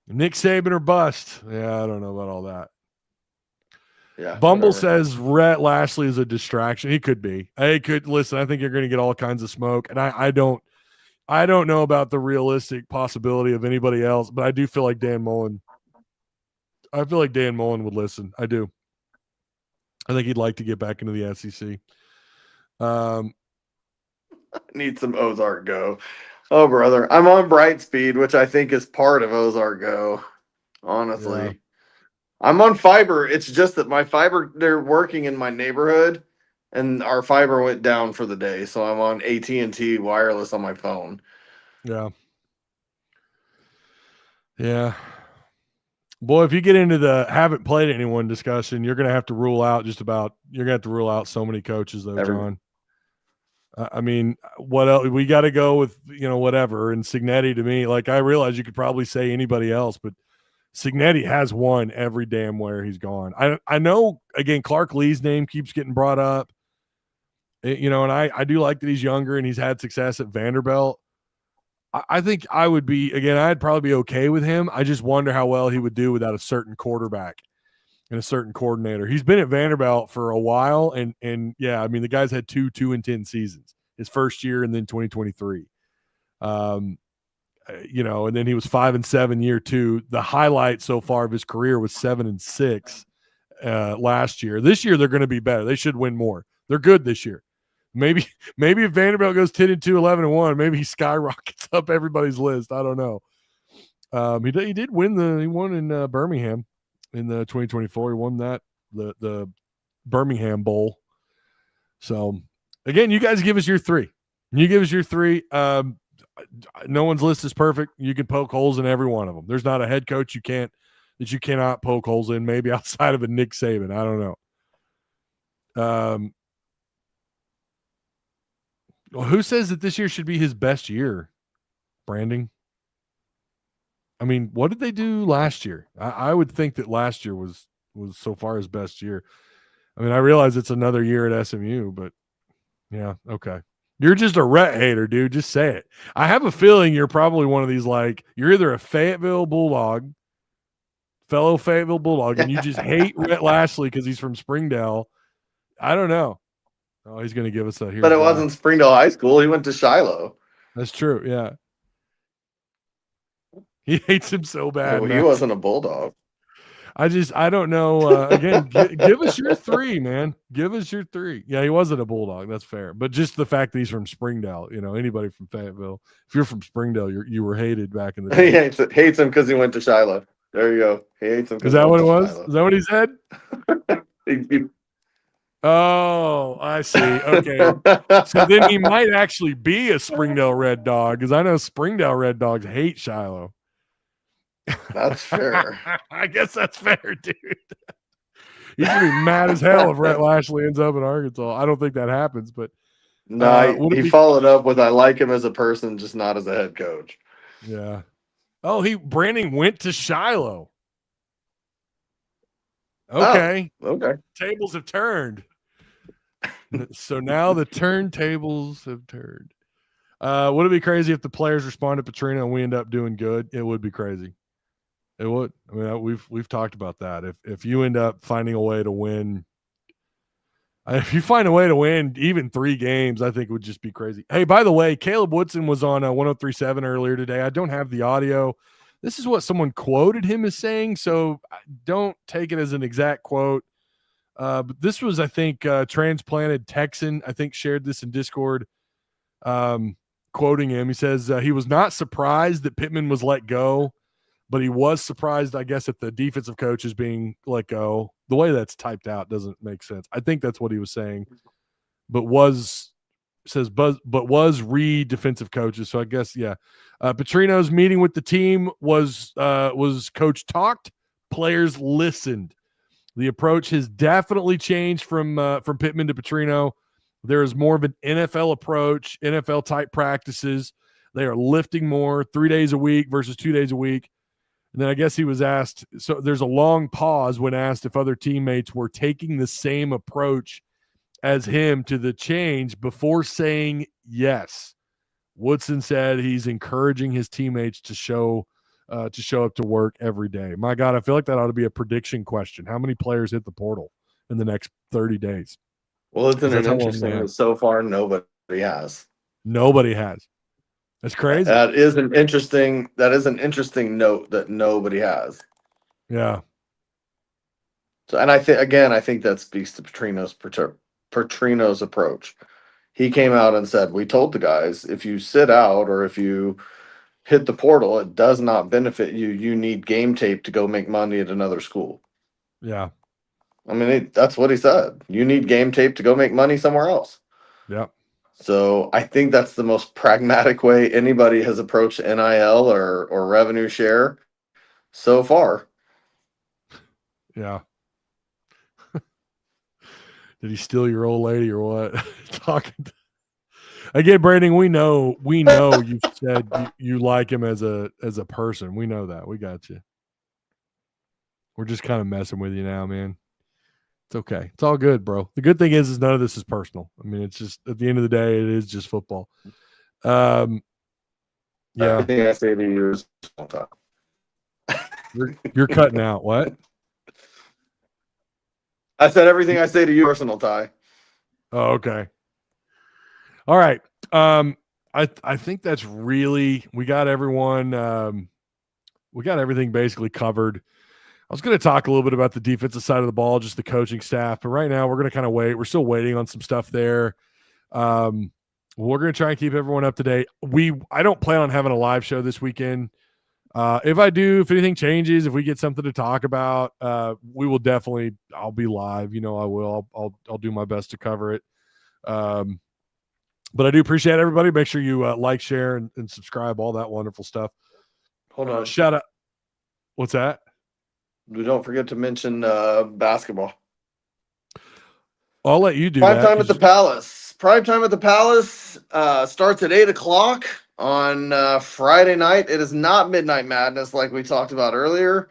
Nick Saban or bust. Yeah, I don't know about all that. Yeah. Bumble says Rhett Lashley is a distraction. He could be. Listen, I think you're going to get all kinds of smoke. And I don't know about the realistic possibility of anybody else, but I do feel like Dan Mullen. I feel like Dan Mullen would listen. I do. I think he'd like to get back into the SEC. Need some Ozark Go. Oh, brother. I'm on Brightspeed, which I think is part of Ozark Go. Honestly. Yeah. I'm on fiber. It's just that my fiber, they're working in my neighborhood, and our fiber went down for the day. So I'm on AT&T wireless on my phone. Yeah. Yeah. Boy, if you get into the haven't played anyone discussion, you're going to have to rule out so many coaches, though, John. I mean, what else? We got to go with, whatever. And Cignetti, to me, like, I realize you could probably say anybody else, but Cignetti has won every damn where he's gone. I know, again, Clark Lee's name keeps getting brought up, and I do like that he's younger and he's had success at Vanderbilt. I think I would be, again, I'd probably be okay with him. I just wonder how well he would do without a certain quarterback and a certain coordinator. He's been at Vanderbilt for a while, and yeah, I mean, the guy's had 2-10 seasons, his first year and then 2023. And then he was 5-7 year 2. The highlight so far of his career was 7-6 last year. This year they're going to be better. They should win more. They're good this year. Maybe if Vanderbilt goes 10-2, 11-1, maybe he skyrockets up everybody's list. I don't know. He did win he won in Birmingham in the 2024. He won that the Birmingham Bowl. So again, you guys give us your 3. No one's list is perfect. You can poke holes in every one of them. There's not a head coach you cannot poke holes in, maybe outside of a Nick Saban. I don't know. Well, who says that this year should be his best year? Branding. I mean, what did they do last year? I would think that last year was so far his best year. I mean, I realize it's another year at SMU, but yeah, okay. You're just a Rhett hater, dude. Just say it. I have a feeling you're probably one of these, like, you're either a Fayetteville Bulldog, fellow Fayetteville Bulldog, and you just hate Rhett Lashley because he's from Springdale. I don't know. Oh, he's going to give us a here. But it wasn't Springdale High School. He went to Shiloh. That's true. Yeah. He hates him so bad. Well, he wasn't a Bulldog. I don't know. Again, give us your 3, man. Give us your 3. Yeah, he wasn't a Bulldog. That's fair. But just the fact that he's from Springdale, anybody from Fayetteville, if you're from Springdale, you were hated back in the day. He hates him because he went to Shiloh. There you go. He hates him. Is that what it was? Shiloh. Is that what he said? Oh, I see. Okay. So then he might actually be a Springdale Red Dog, because I know Springdale Red Dogs hate Shiloh. That's fair. I guess that's fair, dude. He's gonna be mad as hell if Rhett Lashley ends up in Arkansas. I don't think that happens, but no, he followed up with, "I like him as a person, just not as a head coach." Yeah. Oh, Brandon went to Shiloh. Okay. Oh, okay. Tables have turned. So now the turntables have turned. Would it be crazy if the players respond to Petrino and we end up doing good? It would be crazy. It would. I mean, we've talked about that. If you end up finding a way to win, if you find a way to win even 3 games, I think it would just be crazy. Hey, by the way, Caleb Woodson was on 103.7 earlier today. I don't have the audio. This is what someone quoted him as saying, so don't take it as an exact quote. But this was, I think, transplanted Texan, I think, shared this in Discord, quoting him. He says he was not surprised that Pittman was let go, but he was surprised, I guess, at the defensive coach is being let go. The way that's typed out doesn't make sense. I think that's what he was saying, but was Reed defensive coaches. So I guess, yeah. Petrino's meeting with the team was coach talked, players listened. The approach has definitely changed from Pittman to Petrino. There is more of an NFL approach, NFL type practices. They are lifting more, 3 days a week versus 2 days a week. And then I guess he was asked, so there's a long pause when asked if other teammates were taking the same approach as him to the change before saying yes. Woodson said he's encouraging his teammates to show up to work every day. My God, I feel like that ought to be a prediction question. How many players hit the portal in the next 30 days? Well, isn't it interesting that so far nobody has? Nobody has. That's crazy. That is an interesting note that nobody has. Yeah. So, and I think that speaks to Petrino's approach. He came out and said, "We told the guys, if you sit out or if you hit the portal, it does not benefit you. You need game tape to go make money at another school." Yeah. I mean, that's what he said. You need game tape to go make money somewhere else. Yeah. So I think that's the most pragmatic way anybody has approached NIL or revenue share so far. Yeah. Did he steal your old lady or what? Talking again, Brandon. We know you've said you like him as a person. We know that. We got you. We're just kind of messing with you now, man. It's okay. It's all good, bro. The good thing is none of this is personal. I mean, it's just at the end of the day, it is just football. Yeah. Everything I say to you is you're cutting out. What? I said everything I say to you, personal, Ty. Oh, okay. All right. I think that's really, we got everyone. We got everything basically covered. I was going to talk a little bit about the defensive side of the ball, just the coaching staff, but right now we're going to kind of wait. We're still waiting on some stuff there. We're going to try and keep everyone up to date. I don't plan on having a live show this weekend. If I do, if anything changes, if we get something to talk about, we will definitely, I'll be live. I will. I'll do my best to cover it. But I do appreciate everybody. Make sure you like, share, and subscribe, all that wonderful stuff. Hold on. Shout out. What's that? We don't forget to mention basketball. I'll let you do Prime that. time at the Palace. Prime time at the Palace starts at 8:00 on Friday night. It is not Midnight Madness like we talked about earlier.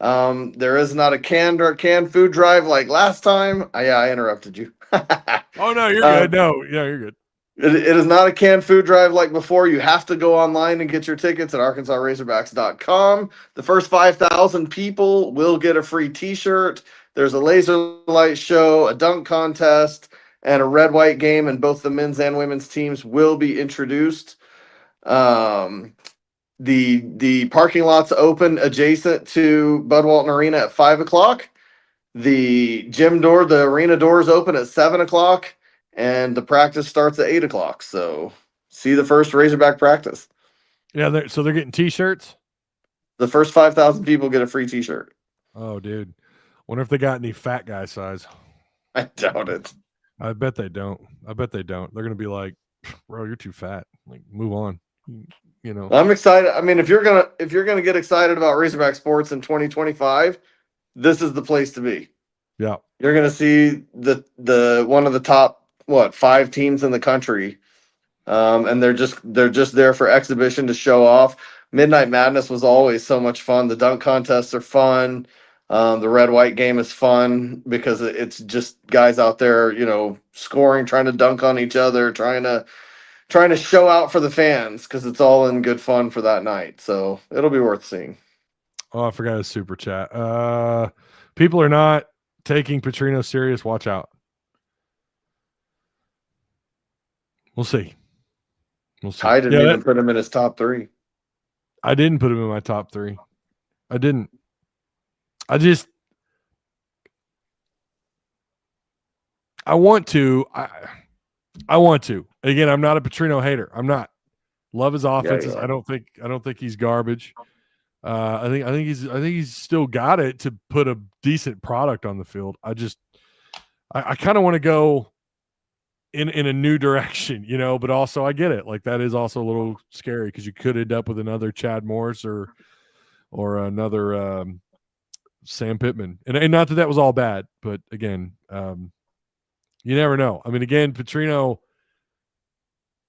There is not a canned food drive like last time. I interrupted you. Oh no, you're good. No, yeah, you're good. It is not a canned food drive like before. You have to go online and get your tickets at ArkansasRazorbacks.com. The first 5,000 people will get a free T-shirt. There's a laser light show, a dunk contest, and a red-white game, and both the men's and women's teams will be introduced. The parking lot's open adjacent to Bud Walton Arena at 5 o'clock. The arena doors open at 7 o'clock, and the practice starts at 8 o'clock. So see the first Razorback practice. Yeah, so they're getting T-shirts. The first 5,000 people get a free T-shirt. Oh, dude, wonder if they got any fat guy size. I doubt it. I bet they don't. They're gonna be like, bro, you're too fat. Like, move on. You know. I'm excited. I mean, if you're gonna get excited about Razorback sports in 2025, this is the place to be. Yeah. You're gonna see the one of the top 5 teams in the country, and they're just there for exhibition to show off. Midnight Madness was always so much fun. The dunk contests are fun. The red-white game is fun because it's just guys out there, scoring, trying to dunk on each other, trying to show out for the fans because it's all in good fun for that night. So it'll be worth seeing. Oh, I forgot his super chat. People are not taking Petrino serious. Watch out. We'll see. I didn't even put him in his top 3. I didn't put him in my top 3. I didn't. I want to. I want to. Again, I'm not a Petrino hater. I'm not. Love his offenses. Yeah. I don't think he's garbage. I think he's still got it to put a decent product on the field. I kind of want to go in a new direction, but also I get it. Like, that is also a little scary because you could end up with another Chad Morris or another Sam Pittman. And not that was all bad, but again, you never know. I mean, again, Petrino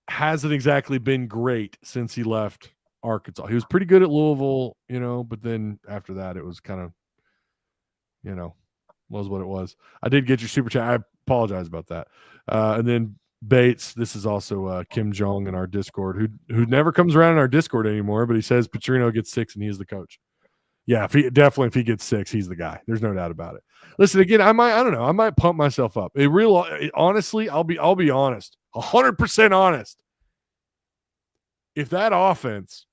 hasn't exactly been great since he left Arkansas. He was pretty good at Louisville, but then after that, it was kind of, was what it was. I did get your super chat. I apologize about that. And then Bates, this is also Kim Jong in our Discord, who never comes around in our Discord anymore, but he says Petrino gets 6 and he is the coach. Yeah, if he gets 6, he's the guy. There's no doubt about it. Listen, again, I might pump myself up. Honestly, I'll be honest, 100% honest. If that offense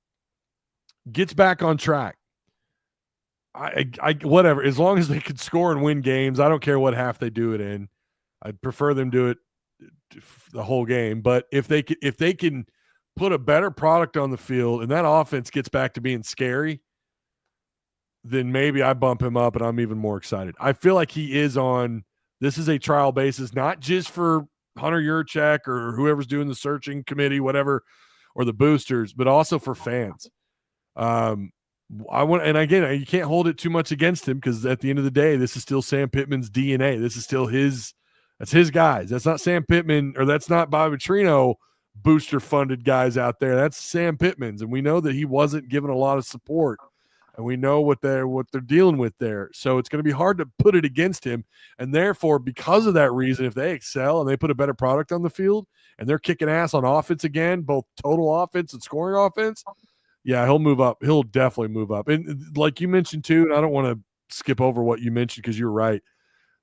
gets back on track, I whatever, as long as they can score and win games, I don't care what half they do it in. I'd prefer them do it the whole game. But if they can put a better product on the field and that offense gets back to being scary, then maybe I bump him up and I'm even more excited. I feel like this is a trial basis, not just for Hunter Yurchek or whoever's doing the searching committee, whatever, or the boosters, but also for fans. And again, you can't hold it too much against him because at the end of the day, this is still Sam Pittman's DNA. This is still that's his guys. That's not Sam Pittman, or that's not Bobby Petrino booster funded guys out there. That's Sam Pittman's. And we know that he wasn't given a lot of support, and we know what they're dealing with there. So it's going to be hard to put it against him. And therefore, because of that reason, if they excel and they put a better product on the field and they're kicking ass on offense again, both total offense and scoring offense, yeah, he'll move up. He'll definitely move up. And like you mentioned too, and I don't want to skip over what you mentioned because you're right.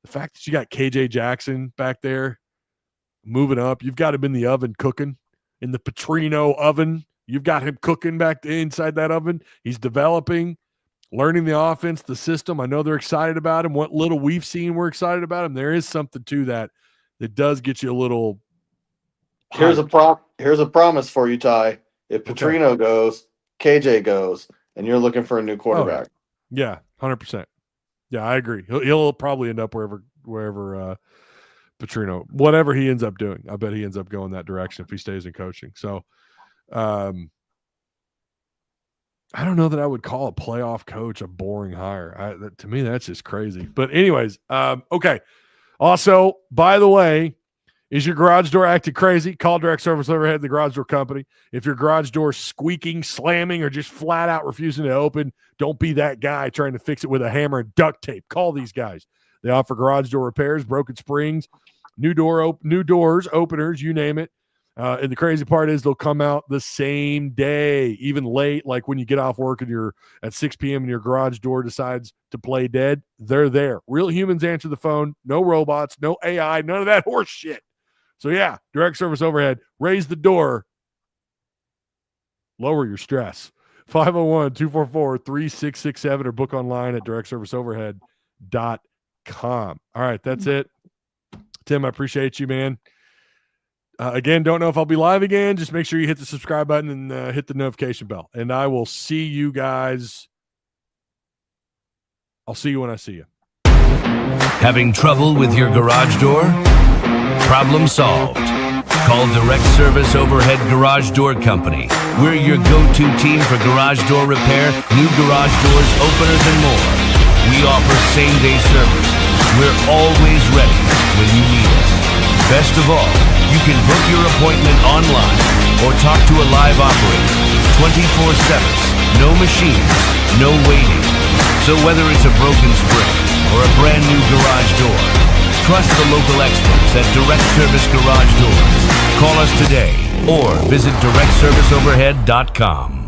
The fact that you got KJ Jackson back there moving up, you've got him in the oven cooking, in the Petrino oven. You've got him cooking back inside that oven. He's developing, learning the offense, the system. I know they're excited about him. What little we've seen, we're excited about him. There is something to that does get you a little. Here's a promise for you, Ty. If Petrino goes, KJ goes, and you're looking for a new quarterback. Yeah, 100%. Yeah, I agree. He'll probably end up wherever Petrino, whatever he ends up doing. I bet he ends up going that direction if he stays in coaching. So, I don't know that I would call a playoff coach a boring hire. To me, that's just crazy. But anyways, okay. Also, by the way, Is your garage door acting crazy? Call Direct Service Overhead, the garage door company. If your garage door is squeaking, slamming, or just flat out refusing to open, don't be that guy trying to fix it with a hammer and duct tape. Call these guys. They offer garage door repairs, broken springs, new doors, openers, you name it. And the crazy part is they'll come out the same day, even late, like when you get off work and you're at 6 p.m. and your garage door decides to play dead. They're there. Real humans answer the phone. No robots, no AI, none of that horse shit. So, yeah, Direct Service Overhead. Raise the door. Lower your stress. 501-244-3667 or book online at directserviceoverhead.com. All right, that's it. Tim, I appreciate you, man. Again, don't know if I'll be live again. Just make sure you hit the subscribe button and hit the notification bell. And I will see you guys. I'll see you when I see you. Having trouble with your garage door? Problem solved. Call Direct Service Overhead Garage Door Company. We're your go-to team for garage door repair, new garage doors, openers, and more. We offer same-day service. We're always ready when you need us. Best of all, you can book your appointment online or talk to a live operator 24/7. No machines, no waiting. So whether it's a broken spring or a brand new garage door, trust the local experts at Direct Service Garage Doors. Call us today or visit directserviceoverhead.com.